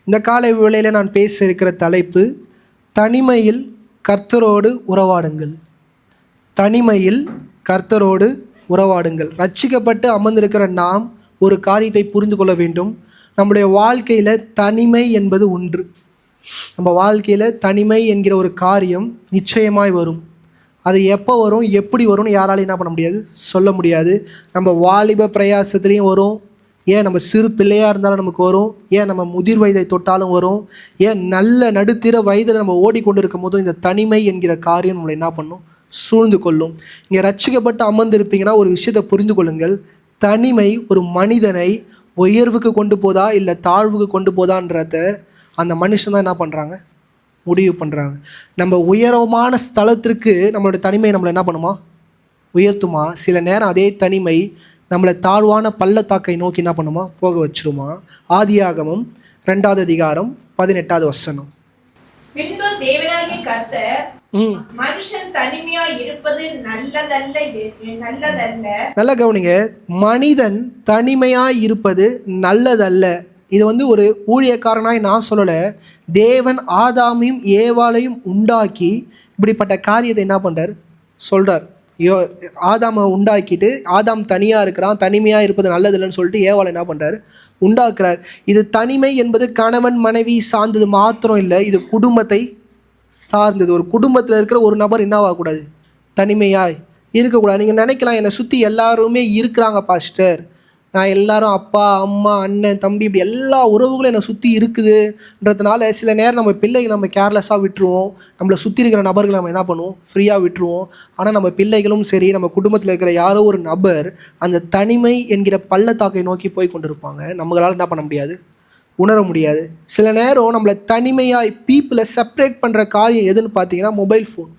இந்த காலை வேளையில் நான் பேச இருக்கிற தலைப்பு தனிமையில் கர்த்தரோடு உறவாடுங்கள். தனிமையில் கர்த்தரோடு உறவாடுங்கள். ரட்சிக்கப்பட்டு அமர்ந்திருக்கிற நாம் ஒரு காரியத்தை புரிந்து கொள்ள வேண்டும். நம்முடைய வாழ்க்கையில் தனிமை என்பது ஒன்று. நம்ம வாழ்க்கையில் தனிமை என்கிற ஒரு காரியம் நிச்சயமாய் வரும். அது எப்போ வரும், எப்படி வரும்னு யாராலையும் என்ன பண்ண முடியாது, சொல்ல முடியாது. நம்ம வாலிப பிரயாசத்துலேயும் வரும், ஏன் நம்ம சிறு பிள்ளையாக இருந்தாலும் நமக்கு வரும், ஏன் நம்ம முதிர் வயதை தொட்டாலும் வரும், ஏன் நல்ல நடுத்தர வயதில் நம்ம ஓடிக்கொண்டு இருக்கும் போதும் இந்த தனிமை என்கிற காரியம் நம்மளை என்ன பண்ணும், சூழ்ந்து கொள்ளும். இங்கே ரட்சிக்கப்பட்டு அமர்ந்திருப்பீங்கன்னா ஒரு விஷயத்தை புரிந்து கொள்ளுங்கள். தனிமை ஒரு மனிதனை உயர்வுக்கு கொண்டு போதா இல்லை தாழ்வுக்கு கொண்டு போதான்றத அந்த மனுஷன் தான் என்ன பண்ணுறாங்க, முடிவு பண்ணுறாங்க. நம்ம உயரமான ஸ்தலத்திற்கு நம்மளோட தனிமை நம்மளை என்ன பண்ணுமா, உயர்த்துமா? சில நேரம் அதே தனிமை நம்மளை தாழ்வான பள்ளத்தாக்கை நோக்கி என்ன பண்ணுமா, போக வச்சிருமா? ஆதியாகமம் 2வது அதிகாரம் 18வது வசனம். பின்பு தேவனாகிய கர்த்தர் மனுஷன் தனிமையா இருப்பது நல்லதல்ல. நல்ல கவனிங்க, மனிதன் தனிமையாய் இருப்பது நல்லதல்ல. இது ஒரு ஊழியக்காரனாய் நான் சொல்லலை. தேவன் ஆதாமையும் ஏவாளையும் உண்டாக்கி இப்படிப்பட்ட காரியத்தை என்ன பண்ணுறார், சொல்கிறார். ஆதாமை உண்டாக்கிட்டு ஆதாம் தனியாக இருக்கிறான், தனிமையாக இருப்பது நல்லதில்லைன்னு சொல்லிட்டு ஏவாளை என்ன பண்ணுறாரு, உண்டாக்குறார். இது தனிமை என்பது கணவன் மனைவி சார்ந்தது மாத்திரம் இல்லை, இது குடும்பத்தை சார்ந்தது. ஒரு குடும்பத்தில் இருக்கிற ஒரு நபர் என்னவாகக்கூடாது, தனிமையாய் இருக்கக்கூடாது. நீங்கள் நினைக்கலாம், என்னை சுற்றி எல்லாருமே இருக்கிறாங்க பாஸ்டர், நான் எல்லாரும் அப்பா அம்மா அண்ணன் தம்பி இப்படி எல்லா உறவுகளும் என்னை சுற்றி இருக்குதுன்றதுனால சில நேரம் நம்ம பிள்ளைகள் நம்ம கேர்லெஸ்ஸாக விட்டுருவோம். நம்மளை சுற்றி இருக்கிற நபர்களை நம்ம என்ன பண்ணுவோம், ஃப்ரீயாக விட்டுருவோம். ஆனால் நம்ம பிள்ளைகளும் சரி, நம்ம குடும்பத்தில் இருக்கிற யாரோ ஒரு நபர் அந்த தனிமை என்கிற பள்ளத்தாக்கை நோக்கி போய் கொண்டிருப்பாங்க. நம்மளால் என்ன பண்ண முடியாது, உணர முடியாது. சில நேரம் நம்மளை தனிமையாக பீப்புளை செப்பரேட் பண்ணுற காரியம் எதுன்னு பார்த்தீங்கன்னா மொபைல் ஃபோன்.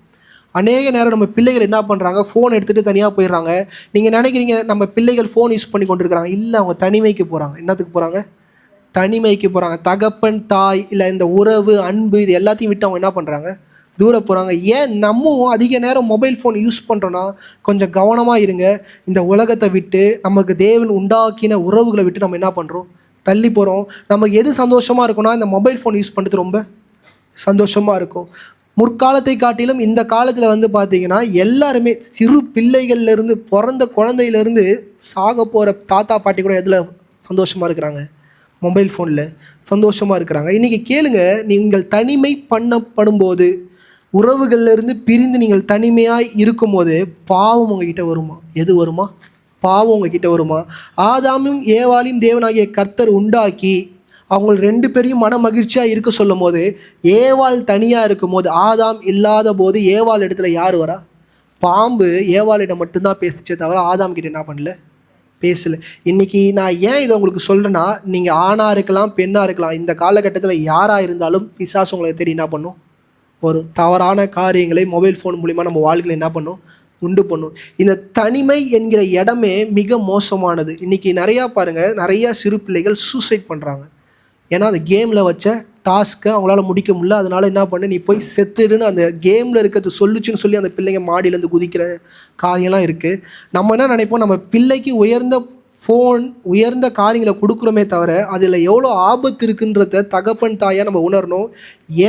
அநேக நேரம் நம்ம பிள்ளைகள் என்ன பண்ணுறாங்க, ஃபோன் எடுத்துகிட்டு தனியாக போயிடுறாங்க. நீங்கள் நினைக்கிறீங்க நம்ம பிள்ளைகள் ஃபோன் யூஸ் பண்ணி கொண்டிருக்கிறாங்க, இல்லை, அவங்க தனிமைக்கு போகிறாங்க. என்னத்துக்கு போகிறாங்க, தனிமைக்கு போகிறாங்க. தகப்பன் தாய் இல்லை இந்த உறவு அன்பு இது எல்லாத்தையும் விட்டு அவங்க என்ன பண்ணுறாங்க, தூர போகிறாங்க. ஏன் நம்ம அதிக நேரம் மொபைல் ஃபோன் யூஸ் பண்ணுறோன்னா கொஞ்சம் கவனமாக இருங்க. இந்த உலகத்தை விட்டு நமக்கு தேவன் உண்டாக்கின உறவுகளை விட்டு நம்ம என்ன பண்ணுறோம், தள்ளி போகிறோம். நமக்கு எது சந்தோஷமாக இருக்கும்னா இந்த மொபைல் ஃபோன் யூஸ் பண்ணுறது ரொம்ப சந்தோஷமாக இருக்கும். முற்காலத்தை காட்டிலும் இந்த காலத்தில் பார்த்திங்கன்னா எல்லாருமே சிறு பிள்ளைகள்லேருந்து பிறந்த குழந்தையிலேருந்து சாக போகிற தாத்தா பாட்டி கூட எதில் சந்தோஷமாக இருக்கிறாங்க, மொபைல் ஃபோனில் சந்தோஷமாக இருக்கிறாங்க. இன்றைக்கி கேளுங்க, நீங்கள் தனிமை பண்ணப்படும் போது, உறவுகள்லேருந்து பிரிந்து நீங்கள் தனிமையாக இருக்கும்போது பாவம் உங்ககிட்ட வருமா? எது வருமா? பாவம் உங்ககிட்ட வருமா? ஆதாமும் ஏவாளையும் தேவனாகிய கர்த்தர் உண்டாக்கி அவங்க 2 பேரையும் மன மகிழ்ச்சியாக இருக்க சொல்லும் போது, ஏவாள் தனியாக இருக்கும் போது, ஆதாம் இல்லாத போது ஏவாள் இடத்துல யார் வரா? பாம்பு ஏவாளிடம் மட்டும்தான் பேசிச்சே தவிர ஆதாம் கிட்ட என்ன பண்ணல, பேசலை. இன்றைக்கி நான் ஏன் இதை உங்களுக்கு சொல்கிறேன்னா, நீங்கள் ஆணாக இருக்கலாம் பெண்ணாக இருக்கலாம், இந்த காலகட்டத்தில் யாராக இருந்தாலும் பிசாசு உங்களுக்கு தெரியும் என்ன பண்ணும், ஒரு தவறான காரியங்களை மொபைல் ஃபோன் மூலிமா நம்ம வாழ்க்கையில் என்ன பண்ணும், உண்டு பண்ணும். இந்த தனிமை என்கிற இடமே மிக மோசமானது. இன்றைக்கி நிறையா பாருங்கள், நிறையா சிறு பிள்ளைகள் சூசைட் பண்ணுறாங்க. ஏன்னா அந்த கேமில் வச்ச டாஸ்க்கை அவங்களால முடிக்க முடியல. அதனால் என்ன பண்ணு, நீ போய் செத்துடுன்னு அந்த கேமில் இருக்கிறது சொல்லுச்சுன்னு சொல்லி அந்த பிள்ளைங்க மாடியிலேருந்து குதிக்கிற காரியம்லாம் இருக்குது. நம்ம என்ன நினைப்போம், நம்ம பிள்ளைக்கு உயர்ந்த ஃபோன் உயர்ந்த காரியங்களை கொடுக்குறோமே தவிர அதில் எவ்வளோ ஆபத்து இருக்குன்றத தகப்பன் தாயாக நம்ம உணரணும்.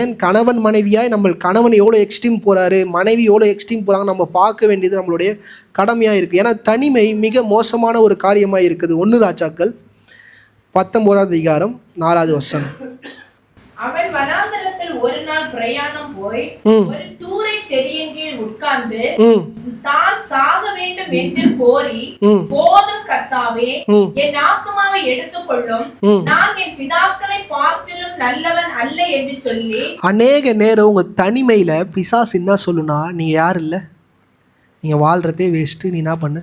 ஏன் கணவன் மனைவியாய் நம்ம கணவன் எவ்வளோ எக்ஸ்ட்ரீம் போகிறாரு, மனைவி எவ்வளோ எக்ஸ்ட்ரீம் போகிறாங்க நம்ம பார்க்க வேண்டியது நம்மளுடைய கடமையாக இருக்குது. ஏன்னா தனிமை மிக மோசமான ஒரு காரியமாக இருக்குது. 1 ராஜாக்கள் 19வது அதிகாரம் 4வது வசனம். அவன் வனாந்தரத்தில் ஒரு நாள் பிரயாணம் போய் ஒரு சூறை செடியின் கீழ் உட்கார்ந்து தான் சாக வேண்டும் என்று கோரி, போதும் கர்த்தாவே, என் ஆத்துமாவை எடுத்துக்கொள்ளும், நான் என் பிதாக்களை பார்க்கிலும் நல்லவன் அல்ல என்று சொல்லி. அநேக நேரம் உங்க தனிமையில பிசாசு என்ன சொல்லுனா, நீ யார் இல்லை, நீங்க வாழ்றதே வேஸ்ட்டு, நீ என்ன பண்ணு,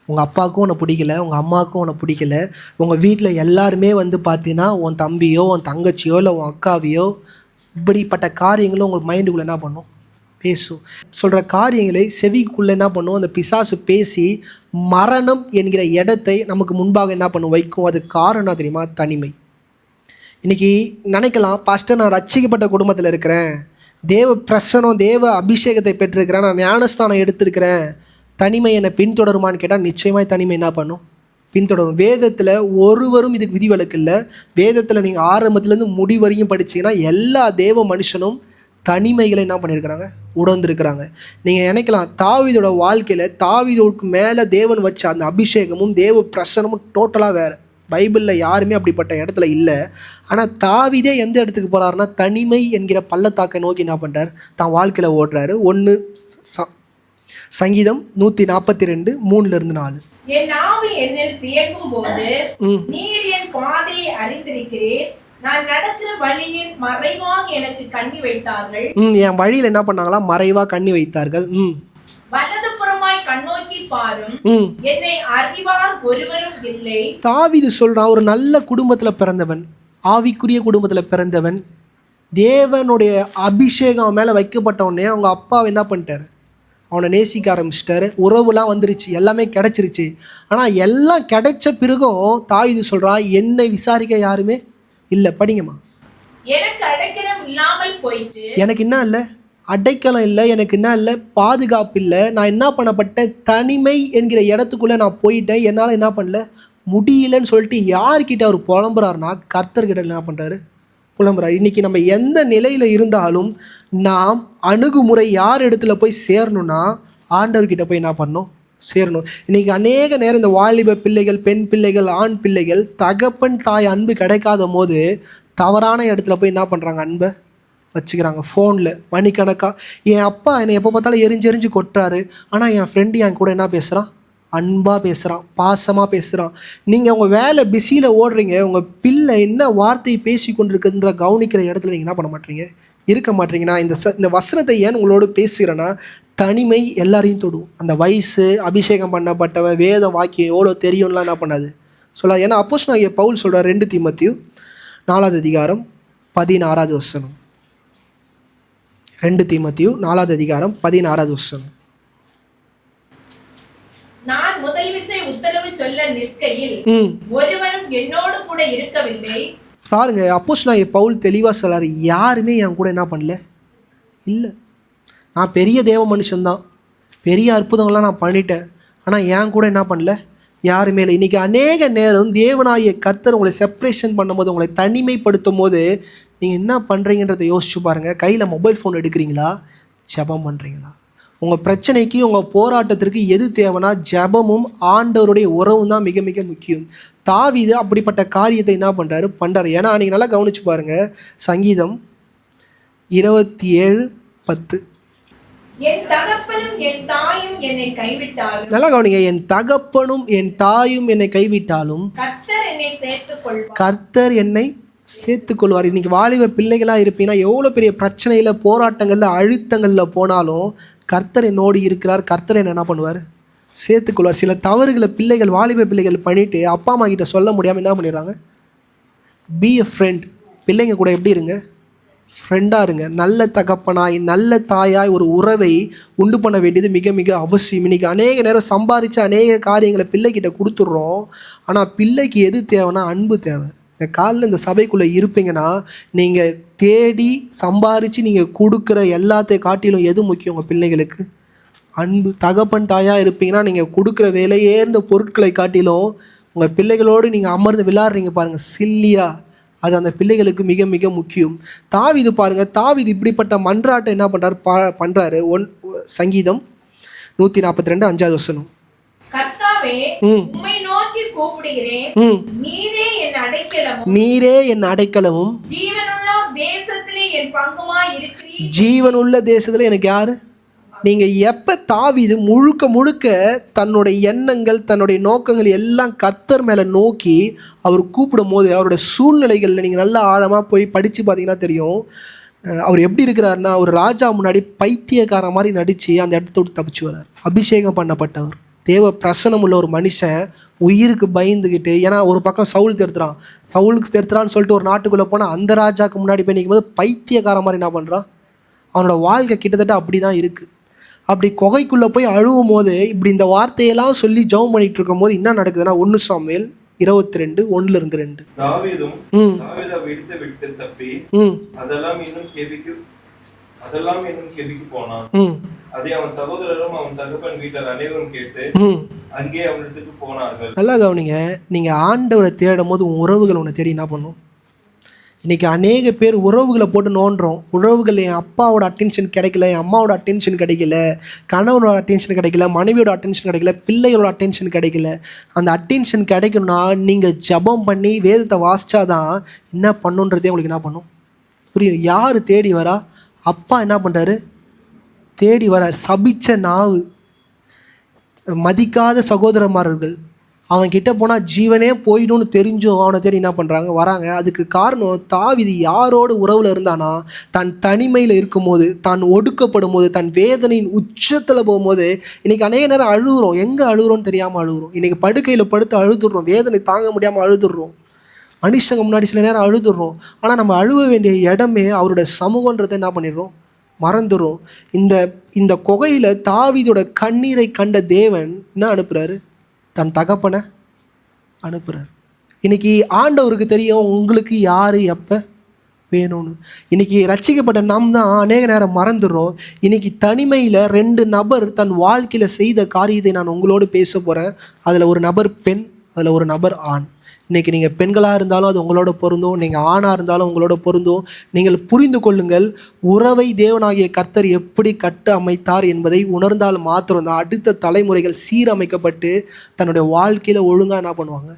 உங்கள் அப்பாவுக்கும் உன்னை பிடிக்கல, உங்கள் அம்மாவுக்கும் உன்னை பிடிக்கல, உங்கள் வீட்டில் எல்லாருமே பார்த்தீங்கன்னா உன் தம்பியோ உன் தங்கச்சியோ இல்லை உன் அக்காவையோ இப்படிப்பட்ட காரியங்களும் உங்களுக்கு மைண்டுக்குள்ளே என்ன பண்ணும், பேசும். சொல்கிற காரியங்களை செவிக்குள்ளே என்ன பண்ணும், அந்த பிசாசு பேசி மரணம் என்கிற இடத்தை நமக்கு முன்பாக என்ன பண்ணும், வைக்கும். அது காரணம் தெரியுமா, தனிமை. இன்றைக்கி நினைக்கலாம், பாஸ்டர் நான் ரட்சிக்கப்பட்ட குடும்பத்தில் இருக்கிறேன், தேவ பிரசனம் தேவ அபிஷேகத்தை பெற்றிருக்கிறேன், நான் ஞானஸ்தானம் எடுத்திருக்கிறேன், தனிமை என்னை பின்தொடருமான்னு கேட்டால் நிச்சயமாக தனிமை என்ன பண்ணும், பின்தொடரும். வேதத்தில் ஒருவரும் இதுக்கு விதிவிலக்கு இல்லை. வேதத்தில் நீங்கள் ஆரம்பத்துலேருந்து முடிவரையும் படிச்சீங்கன்னா எல்லா தேவ மனுஷனும் தனிமைகளை என்ன பண்ணியிருக்கிறாங்க, உணர்ந்திருக்கிறாங்க. நீங்கள் நினைக்கலாம் தாவீதோட வாழ்க்கையில் தாவீதுக்கு மேலே தேவன் வச்ச அந்த அபிஷேகமும் தேவ பிரசனமும் டோட்டலாக வேறு. பைபிளில் யாருமே அப்படிப்பட்ட இடத்துல இல்லை. ஆனால் தாவீதே எந்த இடத்துக்கு போகிறாருன்னா தனிமை என்கிற பள்ளத்தாக்கை நோக்கி என்ன பண்ணுறார், தான் வாழ்க்கையில் ஓடுறாரு. 1 சங்கீதம் 142 3-4. என் ஆவி என்னில் தியக்கும் போது நீர் என் பாதையை அறிந்திருக்கிறீர். நான் நடக்கிற வழியில் மறைவாக எனக்கு கண்ணி வைத்தார்கள். என் வழியில் என்ன பண்ணாங்களா, மறைவாக கண்ணி வைத்தார்கள். வலதுபுறமாய் கண்ணோக்கி பாரும், என்னை அறிவார் ஒருவரும் இல்லை. தாவீது சொல்றான், ஒரு நல்ல குடும்பத்தில் பிறந்தவன், ஆவிக்குரிய குடும்பத்தில் பிறந்தவன், தேவனுடைய அபிஷேகம் மேலே வைக்கப்பட்டவனே அவங்க அப்பாவை என்ன பண்ணிட்டாரு, அவனை நேசிக்க ஆரம்பிச்சிட்டாரு. உறவுலாம் வந்துருச்சு, எல்லாமே கிடைச்சிருச்சு. ஆனால் எல்லாம் கிடைச்ச பிறகும் தாவீது சொல்றா, என்னை விசாரிக்க யாருமே இல்லை. படிங்கம்மா. எனக்கு அடைக்கலம் இல்லாமல் போயிட்டு, எனக்கு என்ன இல்லை, அடைக்கலம் இல்லை, எனக்கு என்ன இல்லை, பாதுகாப்பு இல்லை. நான் என்ன பண்ணப்பட்டேன், தனிமை என்கிற இடத்துக்குள்ளே நான் போயிட்டேன், என்னால் என்ன பண்ணல முடியலன்னு சொல்லிட்டு யார்கிட்ட அவர் புலம்புறாருனா கர்த்தர்கிட்ட என்ன பண்ணுறாரு, புலம்புறாரு. இன்றைக்கி நம்ம எந்த நிலையில் இருந்தாலும் நாம் அணுகுமுறை யார் இடத்துல போய் சேரணும்னா ஆண்டவர்கிட்ட போய் என்ன பண்ணணும், சேரணும். இன்றைக்கி அநேக நேரம் இந்த வாலிப பிள்ளைகள், பெண் பிள்ளைகள், ஆண் பிள்ளைகள் தகப்பன் தாய் அன்பு கிடைக்காத போது தவறான இடத்துல போய் என்ன பண்ணுறாங்க, அன்பை வச்சுக்கிறாங்க. ஃபோனில் மணிக்கணக்காக என் அப்பா என்னை எப்போ பார்த்தாலும் எரிஞ்சு கொட்டுறாரு, ஆனால் என் ஃப்ரெண்டு என் கூட என்ன பேசுகிறான், அன்பாக பேசுகிறான், பாசமாக பேசுகிறான். நீங்கள் உங்கள் வேலை பிஸியில் ஓடுறீங்க, உங்கள் பிள்ளை என்ன வார்த்தையை பேசி கொண்டிருக்குன்ற கவனிக்கிற இடத்துல நீங்கள் என்ன பண்ண மாட்டீங்க, இருக்க மாட்டீங்க. நான் இந்த வசனத்தை ஏன் உங்களோட பேசுகிறேன்னா, தனிமை எல்லாரையும் தொடும். அந்த வயசு, அபிஷேகம் பண்ணப்பட்டவன், வேத வாக்கியம் எவ்வளோ தெரியும்லாம் என்ன பண்ணாது சொல்லாது. ஏன்னா அப்போஸ்தலனாகிய பவுல் சொல்கிறார் 2 தீமோத்தேயு 4 அதிகாரம் 16 வசனம். 2 தீமோத்தேயு 4 அதிகாரம் 16 வசனம். நான் முதல் விசை உத்தரவு சொல்ல நிற்கையில் ஒருவரும் என்னோடு கூட இருக்கவில்லை. பாருங்க, அப்போஸ்தலனாகிய பவுல் தெளிவாக சொல்றாரு, யாருமே என் கூட என்ன பண்ணல இல்லை. நான் பெரிய தேவ மனுஷன்தான், பெரிய அற்புதங்கள்லாம் நான் பண்ணிட்டேன், ஆனால் என் கூட என்ன பண்ணல யாருமே இல்லை. இன்றைக்கி அநேக நேரம் தேவனாகிய கர்த்தர் உங்களை செப்பரேஷன் பண்ணும்போது, உங்களை தனிமைப்படுத்தும் போது நீங்கள் என்ன பண்ணுறீங்கன்றதை யோசிச்சு பாருங்கள். கையில் மொபைல் ஃபோன் எடுக்கிறீங்களா, ஜெபம் பண்ணுறீங்களா? உங்கள் பிரச்சனைக்கு, உங்கள் போராட்டத்திற்கு எது தேவைன்னா ஜெபமும் ஆண்டவருடைய உறவும் தான் மிக மிக முக்கியம். தாவீது அப்படிப்பட்ட காரியத்தை என்ன பண்ணுறாரு. ஏன்னா நீங்கள் நல்லா கவனிச்சு பாருங்கள், சங்கீதம் 27:10. என் தகப்பனும் என் தாயும் என்னை கைவிட்டாலும், நல்லா கவனிங்க, என் தகப்பனும் என் தாயும் என்னை கைவிட்டாலும் கர்த்தர் என்னை சேர்த்துக்கொள்வார். கர்த்தர் என்னை சேர்த்துக்கொள்வார். இன்றைக்கி வாலிப பிள்ளைகளாக இருப்பீங்கன்னா எவ்வளோ பெரிய பிரச்சனையில், போராட்டங்களில், அழுத்தங்களில் போனாலும் கர்த்தர் என்னோடு இருக்கிறார், கர்த்தர் என்ன பண்ணுவார், சேர்த்துக்கொள்வார். சில தவறுகளை பிள்ளைகள், வாலிப பிள்ளைகள் பண்ணிவிட்டு அப்பா அம்மா கிட்ட சொல்ல முடியாமல் என்ன பண்ணிடுறாங்க, பி எ ஃப்ரெண்ட். பிள்ளைங்க கூட எப்படி இருங்க, ஃப்ரெண்டாக இருங்க. நல்ல தகப்பனாய், நல்ல தாயாய் ஒரு உறவை உண்டு பண்ண வேண்டியது மிக மிக அவசியம். இன்றைக்கி அநேக நேரம் சம்பாதிச்சு அநேக காரியங்களை பிள்ளைக்கிட்ட கொடுத்துட்றோம். ஆனால் பிள்ளைக்கு எது தேவைன்னா அன்பு தேவை. இந்த காலில் இந்த சபைக்குள்ளே இருப்பீங்கன்னா நீங்கள் தேடி சம்பாரித்து நீங்கள் கொடுக்குற எல்லாத்தையும் காட்டிலும் எது முக்கியம் உங்கள் பிள்ளைகளுக்கு, அன்பு. தகப்பன் தாயாக இருப்பீங்கன்னா நீங்கள் கொடுக்குற விலையேர்ந்த பொருட்களை காட்டிலும் உங்கள் பிள்ளைகளோடு நீங்கள் அமர்ந்து விளையாடுறீங்க பாருங்கள், சில்லியாக, அது அந்த பிள்ளைகளுக்கு மிக மிக முக்கியம். தாவீது பாருங்கள், தாவீது இப்படிப்பட்ட மன்றாட்டை என்ன பண்ணுறாரு. சங்கீதம் 142 5 வசனம். கர்த்தாவே, உம்மை நோக்கி கூப்பிடுகிறேன், நீரே என் அடைக்கலமும், நீரே என் அடைக்கலமும், ஜீவனுள்ள தேசத்திலே என் பங்குமாய் இருக்கிறீர். ஜீவனுள்ள தேசத்தில் எனக்கு யாரு? நீங்கள் எப்போ தாவீது முழுக்க முழுக்க தன்னுடைய எண்ணங்கள், தன்னுடைய நோக்கங்கள் எல்லாம் கர்த்தர் மேலே நோக்கி அவர் கூப்பிடும் போது, அவருடைய சூழ்நிலைகளில் நீங்கள் நல்லா ஆழமாக போய் படித்து பார்த்தீங்கன்னா தெரியும், அவர் எப்படி இருக்கிறாருன்னா, ஒரு ராஜா முன்னாடி பைத்தியக்கார மாதிரி நடித்து அந்த இடத்தோடு தப்பிச்சு வர்றார். அபிஷேகம் பண்ணப்பட்டவர், தேவ பிரசனம் உள்ள ஒரு மனுஷன் உயிருக்கு பயந்துக்கிட்டு, ஏன்னா ஒரு பக்கம் சவுலுக்கு தெருத்துறான்னு சொல்லிட்டு ஒரு நாட்டுக்குள்ளே போனால் அந்த ராஜாவுக்கு முன்னாடி போய் நிற்கும் போது பைத்தியக்கார மாதிரி என்ன பண்ணுறான். அவனோட வாழ்க்கை கிட்டத்தட்ட அப்படி தான் இருக்குது. அப்படி குகைக்குள்ளே போய் அழுவும் போது இப்படி இந்த வார்த்தையெல்லாம் சொல்லி ஜெபம் பண்ணிட்டு இருக்கும் போது என்ன நடக்குதுன்னா 1 சாமுவேல் 22 1-2. தாவீதும் தாவீதை விட்டு தப்பி அதெல்லாம் இன்னும் கெபிக்கு போனான். அதை அவன் சகோதரரும் அவன் தகப்பன் வீட்டார் அனைவரும் கேட்டு அங்கே அவனிடத்துக்கு போனார்கள். நல்லா கவனிங்க, நீங்கள் ஆண்டவரை தேடும் போது உன் உறவுகள் உன்னை தேடி என்ன பண்ணும்? இன்றைக்கி அநேக பேர் உறவுகளை போட்டு நோண்டுறோம். உறவுகள் என் அப்பாவோட அட்டென்ஷன் கிடைக்கல, என் அம்மாவோட அட்டென்ஷன் கிடைக்கல, கணவனோட அட்டென்ஷன் கிடைக்கல, மனைவியோட அட்டென்ஷன் கிடைக்கல, பிள்ளைகளோட அட்டென்ஷன் கிடைக்கல. அந்த அட்டென்ஷன் கிடைக்கணும்னா நீங்கள் ஜபம் பண்ணி வேதத்தை வாசிச்சாதான் என்ன பண்ணுன்றதே உங்களுக்கு என்ன பண்ணும் புரியும். யார் தேடி வரா? அப்பா என்ன பண்ணுறாரு? தேடி வரார். சபிச்ச நாவு, மதிக்காத சகோதரமார்கள், அவன் கிட்ட போனால் ஜீவனே போயிடும்னு தெரிஞ்சும் அவனை தேடி என்ன பண்ணுறாங்க? வராங்க. அதுக்கு காரணம் தாவீது யாரோடு உறவில் இருந்தானா? தன் தனிமையில் இருக்கும்போது, தான் ஒடுக்கப்படும் போது, தன் வேதனையின் உச்சத்தில் போகும்போது. இன்றைக்கி அநேக நேரம் அழுகுறோம். எங்கே அழுகுறோன்னு தெரியாமல் அழுகுறோம். இன்றைக்கி படுக்கையில் படுத்து அழுதுடுறோம், வேதனை தாங்க முடியாமல் அழுதுடுறோம், மனுஷங்க முன்னாடி சில நேரம் அழுதுடுறோம். ஆனால் நம்ம அழுவ வேண்டிய இடமே அவருடைய சமூகன்றதை என்ன பண்ணிடுறோம்? மறந்துடும். இந்த குகையில் தாவீதோட கண்ணீரை கண்ட தேவன் என்ன அனுப்புகிறாரு? தன் தகப்பனை அனுப்புகிறார். இன்றைக்கி ஆண்டவருக்கு தெரியும் உங்களுக்கு யார் எப்போ வேணும்னு. இன்றைக்கி ரட்சிக்கப்பட்ட நாம் தான் அநேக நேரம் மறந்துடுறோம். இன்றைக்கி தனிமையில் 2 நபர் தன் வாழ்க்கையில் செய்த காரியத்தை நான் உங்களோடு பேச போகிறேன். அதில் ஒரு நபர் பெண், அதில் ஒரு நபர் ஆண். இன்றைக்கி நீங்கள் பெண்களாக இருந்தாலும் அது உங்களோட பொருந்தும், நீங்கள் ஆணாக இருந்தாலும் உங்களோட பொருந்தும். நீங்கள் புரிந்து கொள்ளுங்கள், உறவை தேவனாகிய கர்த்தர் எப்படி கட்ட அமைத்தார் என்பதை உணர்ந்தால் மாத்திரம்தான் அடுத்த தலைமுறைகள் சீரமைக்கப்பட்டு தன்னுடைய வாழ்க்கையில் ஒழுங்காக என்ன பண்ணுவாங்க?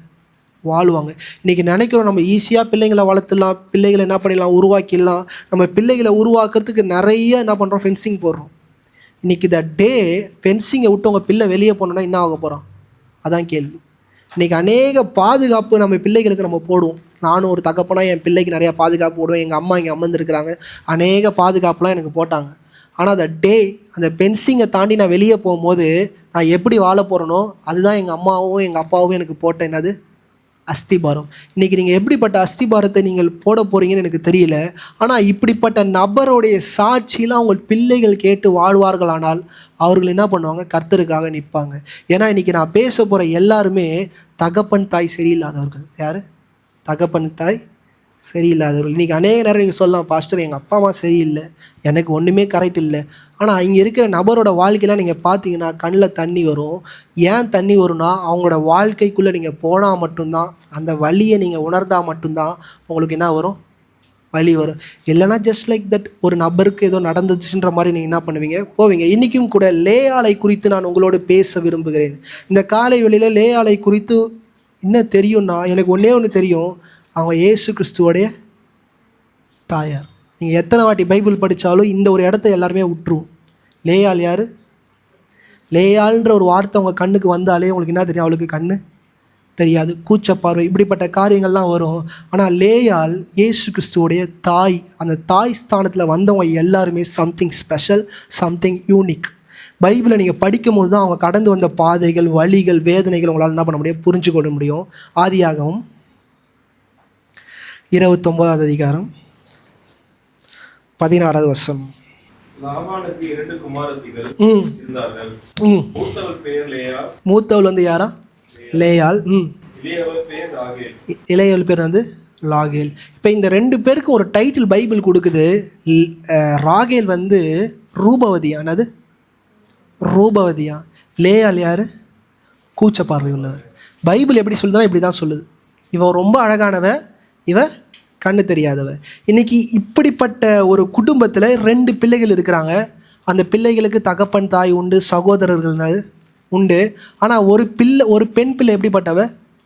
வாழ்வாங்க. இன்றைக்கி நினைக்கிறோம் நம்ம ஈஸியாக பிள்ளைங்களை வளர்த்துடலாம், பிள்ளைகளை என்ன பண்ணிடலாம், உருவாக்கிடலாம். நம்ம பிள்ளைகளை உருவாக்குறதுக்கு நிறைய என்ன பண்ணுறோம்? ஃபென்சிங் போடுறோம். இன்றைக்கி த டே ஃபென்சிங்கை விட்டு உங்கள் பிள்ளை வெளியே போனோன்னா என்ன ஆக போகிறான்? அதான் கேள்வி. இன்றைக்கி அநேக பாதுகாப்பு நம்ம பிள்ளைகளுக்கு நம்ம போடுவோம். நானும் ஒரு தகப்பனாக என் பிள்ளைக்கு நிறையா பாதுகாப்பு போடுவேன். எங்கள் அம்மா இங்கே அமர்ந்துருக்கிறாங்க, அநேக பாதுகாப்புலாம் எனக்கு போட்டாங்க. ஆனால் அந்த டே அந்த பென்சிங்கை தாண்டி நான் வெளியே போகும்போது நான் எப்படி வாழ போகிறேனோ அதுதான் எங்கள் அம்மாவும் எங்கள் அப்பாவும் எனக்கு போட்ட என்னது? அஸ்திபாரம். இன்றைக்கி நீங்கள் எப்படிப்பட்ட அஸ்திபாரத்தை நீங்கள் போட போகிறீங்கன்னு எனக்கு தெரியல. ஆனால் இப்படிப்பட்ட நபருடைய சாட்சியெலாம் உங்கள் பிள்ளைகள் கேட்டு வாழ்வார்களானால் அவர்கள் என்ன பண்ணுவாங்க? கர்த்தருக்காக நிற்பாங்க. ஏன்னா இன்றைக்கி நான் பேச போகிற எல்லாருமே தகப்பன் தாய் சரியில்லாதவர்கள். யார்? தகப்பன் தாய் சரியில்லாதவர்கள். இன்றைக்கி அநேக நேரம் நீங்கள் சொல்லலாம், பாஸ்டர் எங்கள் அப்பா அம்மா சரியில்லை, எனக்கு ஒன்றுமே கரெக்ட் இல்லை. ஆனால் இங்கே இருக்கிற நபரோட வாழ்க்கையில் நீங்கள் பார்த்தீங்கன்னா கண்ணில் தண்ணி வரும். ஏன் தண்ணி வரும்னா அவங்களோட வாழ்க்கைக்குள்ளே நீங்கள் போனால் மட்டும்தான், அந்த வலியை நீங்கள் உணர்ந்தால் மட்டும்தான் உங்களுக்கு என்ன வரும்? வலி வரும். இல்லைனா ஜஸ்ட் லைக் தட் ஒரு நபருக்கு ஏதோ நடந்துச்சுன்ற மாதிரி நீங்கள் என்ன பண்ணுவீங்க? போவீங்க. இன்றைக்கும் கூட லேயாளை குறித்து நான் உங்களோடு பேச விரும்புகிறேன். இந்த காலை வேளையில் லேயாளை குறித்து என்ன தெரியும்னா, எனக்கு ஒன்று தெரியும், அவங்க இயேசு கிறிஸ்துவோடைய தாயார். நீங்கள் எத்தனை வாட்டி பைபிள் படித்தாலும் இந்த ஒரு இடத்த எல்லாருமே விட்டுருவோம். லேயாள் யார்? லேயாள்ன்ற ஒரு வார்த்தை உங்கள் கண்ணுக்கு வந்தாலே உங்களுக்கு என்ன தெரியும்? அவளுக்கு கண்ணு தெரியாது, கூச்சப்பார்வை, இப்படிப்பட்ட காரியங்கள்லாம் வரும். ஆனால் லேயாள் இயேசு கிறிஸ்துவோடைய தாய். அந்த தாய் ஸ்தானத்தில் வந்தவங்க எல்லாருமே சம்திங் ஸ்பெஷல், சம்திங் யூனிக். பைபிளை நீங்கள் படிக்கும் போது தான் அவங்க கடந்து வந்த பாதைகள், வலிகள், வேதனைகள் உங்களால் என்ன பண்ண முடியும்? புரிஞ்சு கொள்ள முடியும். ஆதியாகமம் 29வது அதிகாரம் 16வது வசனம். லாபானுக்கு 2 குமாரத்திகள் இருந்தார்கள். மூத்தவள் பெயர் லேயாள். மூத்தவள் வந்து யாரா? லேயாள். இளையவள் பேர் ராகேல். இளையவள் பேர் வந்து ராகேல். இப்போ இந்த 2 பேருக்கும் ஒரு டைட்டில் பைபிள் கொடுக்குது. ராகேல் வந்து ரூபவதியா. என்னது? ரூபவதியா. லேயாள் யார்? கூச்ச பார்வை உள்ளவர். பைபிள் எப்படி சொல்லுதுன்னா இப்படி தான் சொல்லுது. இவன் ரொம்ப அழகானவ, இவ கண்ணு தெரியாதவ. இன்றைக்கி இப்படிப்பட்ட ஒரு குடும்பத்தில் 2 பிள்ளைகள் இருக்கிறாங்க. அந்த பிள்ளைகளுக்கு தகப்பன் தாய் உண்டு, சகோதரர்கள் உண்டு. ஆனால் ஒரு பெண் பிள்ளை எப்படிப்பட்டவ?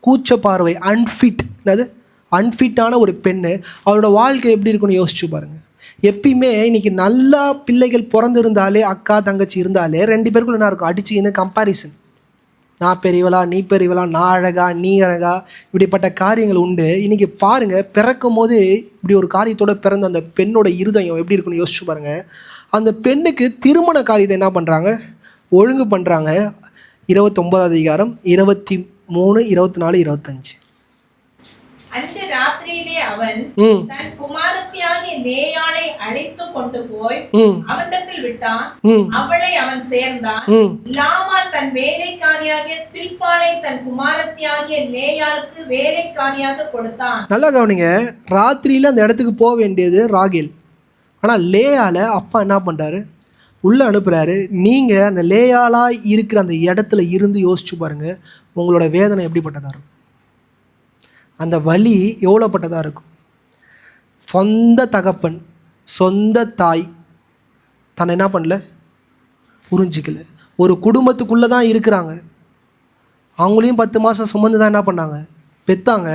கூச்ச பார்வை, அன்ஃபிட். என்னது? அன்ஃபிட்டான ஒரு பெண்ணு. அவளோட வாழ்க்கை எப்படி இருக்குன்னு யோசிச்சு பாருங்கள். எப்பயுமே இன்றைக்கி நல்லா பிள்ளைகள் பிறந்திருந்தாலே, அக்கா தங்கச்சி இருந்தாலே 2 பேருக்குள்ள என்ன இருக்கும்? அடிச்சுக்கின்னு கம்பாரிசன். நான் பெரியவளா, நீ பெரியவளா, நான் அழகா, நீ அழகா, இப்படிப்பட்ட காரியங்கள் உண்டு. இன்றைக்கி பாருங்கள், பிறக்கும் போது இப்படி ஒரு காரியத்தோடு பிறந்த அந்த பெண்ணோட இருதயம் எப்படி இருக்குன்னு யோசிச்சு பாருங்கள். அந்த பெண்ணுக்கு திருமண காரியத்தை என்ன பண்ணுறாங்க? ஒழுங்கு பண்ணுறாங்க. 29வது அதிகாரம் 23, 24, 25. அந்த ராத்திரியிலே அவன் தன் குமாரத்தியாகிய லேயாளை அழைத்து கொண்டு போய் அவனிடத்தில் விட்டான். அவளை அவன் சேர்ந்தான். லாமா தன் வேலைக்காரியாகிய சில்பாளை தன் குமாரத்தியாகிய லேயாளுக்கு வேலைக்காரியாக கொடுத்தான். நல்லா கவனிங்க. ராத்திரியில் அந்த இடத்துக்கு போக வேண்டியது ராகேல். ஆனால் லேயால அப்பா என்ன பண்ணுறாரு? உள்ளே அனுப்புகிறாரு. நீங்கள் அந்த லேயாளாக இருக்கிற அந்த இடத்துல இருந்து யோசிச்சு பாருங்கள், உங்களோட வேதனை எப்படிப்பட்டதாக இருக்கும், அந்த வலி எவ்வளோப்பட்டதாக இருக்கும். சொந்த தகப்பன் சொந்த தாய் தன்னை என்ன பண்ணல, புரிஞ்சிக்கல. ஒரு குடும்பத்துக்குள்ளே தான் இருக்கிறாங்க, அவங்களையும் 10 மாதம் சுமந்து தான் என்ன பண்ணாங்க, பெற்றாங்க.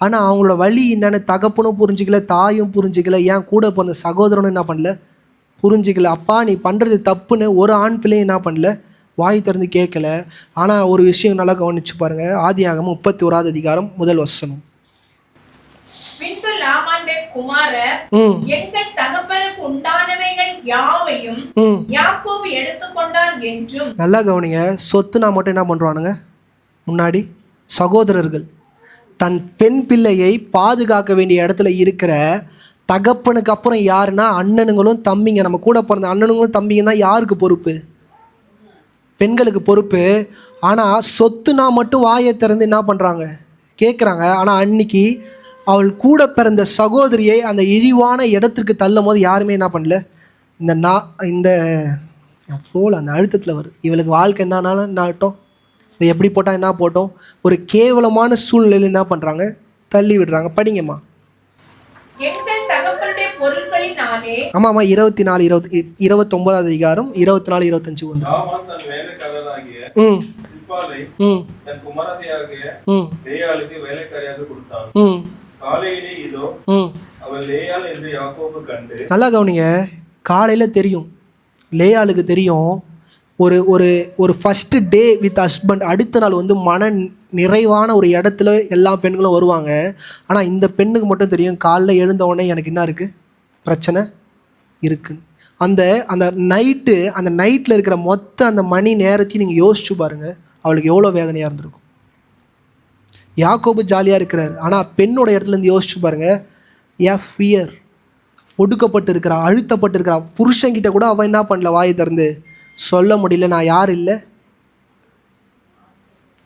ஆனால் அவங்களோட வலி என்னென்னு தகப்பனும் புரிஞ்சிக்கல, தாயும் புரிஞ்சிக்கல, ஏன் கூட பிறந்த சகோதரனும் என்ன பண்ணல, புரிஞ்சிக்கல. அப்பா நீ பண்ணுறது தப்புன்னு ஒரு ஆண் பிள்ளையும் என்ன பண்ணல, வாய் திறந்து கேட்கல. ஆனால் ஒரு விஷயம் நல்லா கவனிச்சு பாருங்கள். ஆதியாகமம் 31 அதிகாரம் 1 வசனம். பின்பு லாபானுடைய குமாரர் எங்கள் தகப்பனுக்கு உண்டானவைகள் யாவையும் யாக்கோபு எடுத்துக்கொண்டார் என்றும். நல்லா கவனிங்க. சொத்துனா மட்டும் என்ன பண்ணுவானுங்க, முன்னாடி சகோதரர்கள் தன் பெண் பிள்ளையை பாதுகாக்க வேண்டிய இடத்துல இருக்கிற தகப்பனுக்கு அப்புறம் யாருன்னா அண்ணனுங்களும் தம்பிங்க. நம்ம கூட பிறந்த அண்ணனுங்களும் தம்பிங்க தான் யாருக்கு பொறுப்பு, பெண்களுக்கு பொறுப்பு. ஆனால் சொத்துனா மட்டும் வாயை திறந்து என்ன பண்ணுறாங்க, கேட்குறாங்க. ஆனால் அன்னைக்கு அவள் கூட பிறந்த சகோதரியை அந்த இழிவான இடத்திற்கு தள்ளும் போது யாருமே என்ன பண்ணல. இந்த ஃப்ளோவில் அந்த அழுத்தத்தில் வருது, இவளுக்கு வாழ்க்கை என்னன்னாலும் என்ன ஆகட்டும், எப்படி போட்டால் என்ன போட்டோம், ஒரு கேவலமான சூழ்நிலையில் என்ன பண்ணுறாங்க, தள்ளி விடுறாங்க. படிங்கம்மா. ஆமாம்மா 24 அதிகாரம் 24-25 நல்லா கவனிங்க. காலையில் தெரியும், லேயாளுக்கு தெரியும், ஒரு ஒரு ஒரு ஃபஸ்ட்டு டே வித் ஹஸ்பண்ட், அடுத்த நாள் வந்து மன நிறைவான ஒரு இடத்துல எல்லா பெண்களும் வருவாங்க. ஆனால் இந்த பெண்ணுக்கு மட்டும் தெரியும், காலைல எழுந்த உடனே எனக்கு என்ன இருக்குது, பிரச்சனை இருக்குது. அந்த அந்த நைட்டில் இருக்கிற மொத்த அந்த மணி நேரத்தையும் நீங்கள் யோசிச்சு பாருங்கள், அவளுக்கு எவ்வளோ வேதனையாக இருந்திருக்கும். யாக்கோபு ஜாலியாக இருக்கிறார், ஆனால் பெண்ணோட இடத்துலேருந்து யோசிச்சு பாருங்கள், ஃபியர், ஒடுக்கப்பட்டு இருக்கிறா, அழுத்தப்பட்டு இருக்கிறா. புருஷங்கிட்ட கூட அவள் என்ன பண்ணல, வாயை திறந்து சொல்ல முடியல, நான் யார் இல்லை,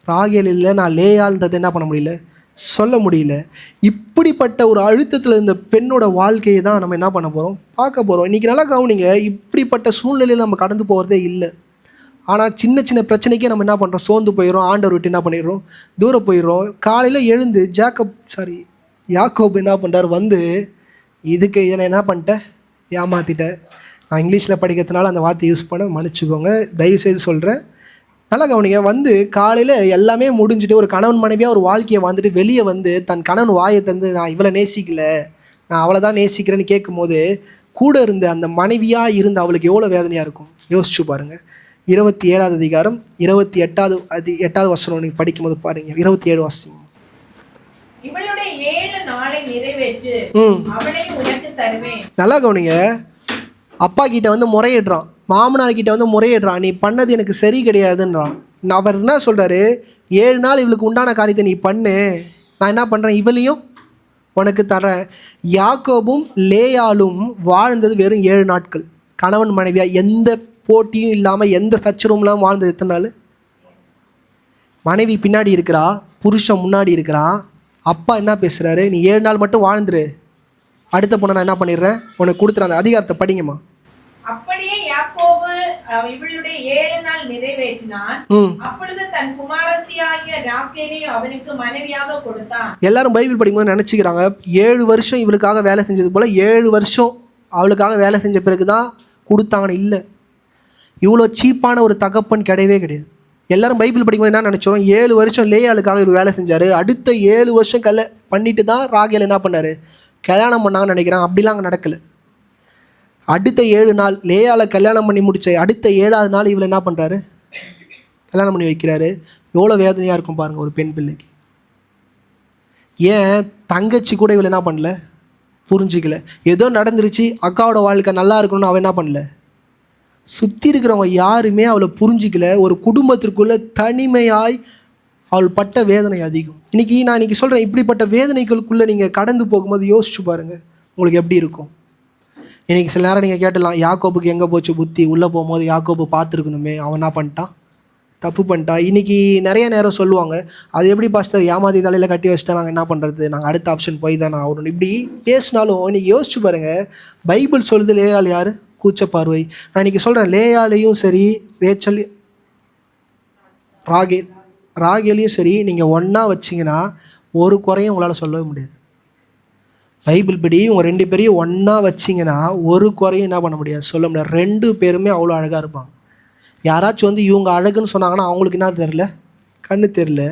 ராகேல் இல்லை, நான் லேயாள்ன்றதை என்ன பண்ண முடியல, சொல்ல முடியல. இப்படிப்பட்ட ஒரு அழுத்தத்தில் இந்த பெண்ணோட வாழ்க்கையை தான் நம்ம என்ன பண்ண போகிறோம், பார்க்க போகிறோம். இன்றைக்கி நல்லா கவனிங்க, இப்படிப்பட்ட சூழ்நிலையில் நம்ம கடந்து போகிறதே இல்லை. ஆனால் சின்ன சின்ன பிரச்சனைக்கே நம்ம என்ன பண்ணுறோம், சோர்ந்து போயிடும், ஆண்டவர் விட்டு என்ன பண்ணிடுறோம், தூரம் போயிடுறோம். காலையில் எழுந்து யாக்கோபு என்ன பண்ணுறார், வந்து இதுக்கு இதை என்ன பண்ணிட்டேன், ஏமாற்றிட்டேன். நான் இங்கிலீஷில் படிக்கிறதுனால அந்த வார்த்தை யூஸ் பண்ண மன்னிச்சுக்கோங்க, தயவுசெய்து சொல்கிறேன். நல்லா கவனிங்க. வந்து காலையில் எல்லாமே முடிஞ்சுட்டு ஒரு கணவன் மனைவியாக ஒரு வாழ்க்கையை வாழ்ந்துட்டு வெளியே வந்து தன் கணவன் வாயை தந்து நான் இவளை நேசிக்கலை, நான் அவளை தான் நேசிக்கிறேன்னு கேட்கும்போது கூட இருந்த அந்த மனைவியாக இருந்து அவளுக்கு எவ்வளோ வேதனையாக இருக்கும் யோசிச்சு பாருங்கள். 27 அதிகாரம் 28 வசனம் நீங்கள் படிக்கும்போது பாருங்கள். 27 வாசிங்க. நல்லா கவனிங்க. அப்பா கிட்ட வந்து முறையிடுறான், மாமனார் கிட்ட வந்து முறையிடுறான், நீ பண்ணது எனக்கு சரி கிடையாதுன்றான். அவர் என்ன சொல்கிறாரு, 7 நாள் இவளுக்கு உண்டான காரியத்தை நீ பண்ணு, நான் என்ன பண்ணுறேன், இவளையும் உனக்கு தரேன். யாக்கோபும் லேயாளும் வாழ்ந்தது வெறும் 7 நாட்கள், கணவன் மனைவியாக எந்த போட்டியும் இல்லாமல் எந்த சச்சரவும் இல்லாமல் வாழ்ந்தது எத்தனை நாள். மனைவி பின்னாடி இருக்கிறா, புருஷன் முன்னாடி இருக்கிறான். அப்பா என்ன பேசுகிறாரு, நீ 7 நாள் மட்டும் வாழ்ந்துரு, அடுத்த பொண்ணை நான் என்ன பண்ணிடுறேன் உனக்கு கொடுத்துறேன். அந்த அதிகாரத்தை படிங்கம்மா. அப்படியே யாக்கோபு இவளுடைய 7 நாள் நிறைவேற்றினான். அப்பொழுது தன் குமாரத்தியாகிய ராகேலை அவனுக்கு மனைவியாக கொடுத்தான். எல்லாரும் பைபிள் படிக்கும்போது நினைச்சுக்கிறாங்க 7 வருஷம் இவளுக்காக வேலை செஞ்சது போல 7 வருஷம் அவளுக்காக வேலை செஞ்ச பிறகுதான் கொடுத்தாங்கன்னு. இல்லை, இவ்வளோ சீப்பான ஒரு தகப்பன் கிடையவே கிடையாது. எல்லாரும் பைபிள் படிக்கும்போது என்ன நினச்சோம், 7 வருஷம் லேயாளுக்காக இவர் வேலை செஞ்சார், அடுத்த 7 வருஷம் பண்ணிட்டு தான் ராகேல் என்ன பண்ணார், கல்யாணம் பண்ணாங்கன்னு நினைக்கிறேன். அப்படிலாம் அங்கே நடக்கலை. அடுத்த 7 நாள் லேயாளை கல்யாணம் பண்ணி முடிச்ச அடுத்த 7ஆவது நாள் இவளை என்ன பண்ணுறாரு, கல்யாணம் பண்ணி வைக்கிறாரு. எவ்வளோ வேதனையாக இருக்கும் பாருங்கள் ஒரு பெண் பிள்ளைக்கு. ஏன் தங்கச்சி கூட இவளை என்ன பண்ணல, புரிஞ்சிக்கல. ஏதோ நடந்துருச்சு, அக்காவோட வாழ்க்கை நல்லா இருக்கணும்னு அவன் என்ன பண்ணல, சுற்றி இருக்கிறவங்க யாருமே அவளை புரிஞ்சிக்கல. ஒரு குடும்பத்திற்குள்ளே தனிமையாய் அவள் பட்ட வேதனை அதிகம். நான் இன்றைக்கி சொல்கிறேன், இப்படிப்பட்ட வேதனைகளுக்குள்ளே நீங்கள் கடந்து போகும்போது யோசிச்சு பாருங்கள் உங்களுக்கு எப்படி இருக்கும். இன்றைக்கி சில நேரம் நீங்கள் கேட்டலாம், யாக்கோபுக்கு எங்கே போச்சு புத்தி, உள்ளே போகும்போது யாக்கோபு பார்த்துருக்கணுமே, அவன் என்ன பண்ணிட்டான், தப்பு பண்ணிட்டான். இன்றைக்கி நிறைய நேரம் சொல்லுவாங்க, அது எப்படி பாஸ்டர் ஏமாதி தலையில் கட்டி வச்சுட்டா நாங்கள் என்ன பண்ணுறது, நாங்கள் அடுத்த ஆப்ஷன் போய் தானே ஆகணும். இப்படி பேசினாலும் இன்றைக்கி யோசிச்சு பாருங்கள், பைபிள் சொல்லுது லேயாள் யார், கூச்சப்பார்வை. நான் இன்றைக்கி சொல்கிறேன், லேயாலையும் சரி ரேச்சல் ராகேலையும் சரி நீங்கள் ஒன்றா வச்சிங்கன்னா ஒரு குறையும் உங்களால் சொல்லவே முடியாது. பைபிள் படி உங்கள் 2 பேரையும் ஒன்றா வச்சிங்கன்னா ஒரு குறையும் என்ன பண்ண முடியாது, சொல்ல முடியாது. 2 பேருமே அவ்வளோ அழகாக இருப்பாங்க. யாராச்சும் வந்து இவங்க அழகுன்னு சொன்னாங்கன்னா அவங்களுக்கு என்ன தெரில, கண்ணு தெரில.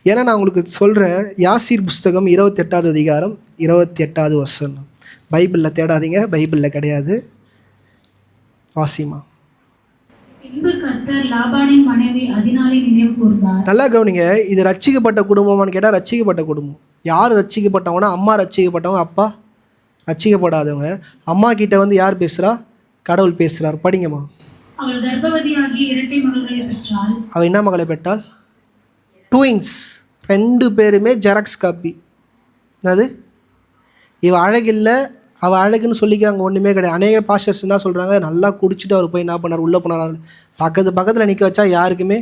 ஏன்னா நான் உங்களுக்கு சொல்கிறேன், யாசீர் புஸ்தகம் 28வது அதிகாரம் 28வது வசனம். பைபிளில் தேடாதீங்க, பைபிளில் கிடையாது, வாசிமா. பின்பு கர்த்தர் லாபானின் மனைவி அதினாளை நினைவு கூர்ந்தார். நல்லா கவனிங்க, இது ரட்சிக்கப்பட்ட குடும்பமானு கேட்டால் ரட்சிக்கப்பட்ட குடும்பம். யார் ரட்சிக்கப்பட்டவங்கன்னா அம்மா ரட்சிக்கப்பட்டவங்க, அப்பா ரட்சிக்கப்படாதவங்க. அம்மா கிட்ட வந்து யார் பேசுகிறா, கடவுள் பேசுகிறார். படிங்கம்மா. அவள் கர்ப்பவதியாகி இரட்டை மகள்களை பெற்றாள். அவள் என்ன மகளை பெற்றாள்? ட்வின்ஸ். 2 பேருமே ஜெராக்ஸ் காப்பி. என்னது, இவள் அழகில்லை அவள் அழகுன்னு சொல்லிக்கிறாங்க, ஒன்றுமே கிடையாது. அநேக பாஸ்டர்ஸ் என்ன சொல்கிறாங்க, நல்லா குடிச்சிட்டு அவர் போய் என்ன பண்ணார், உள்ளே போனார். பக்கத்தில் நிற்க வச்சா யாருக்குமே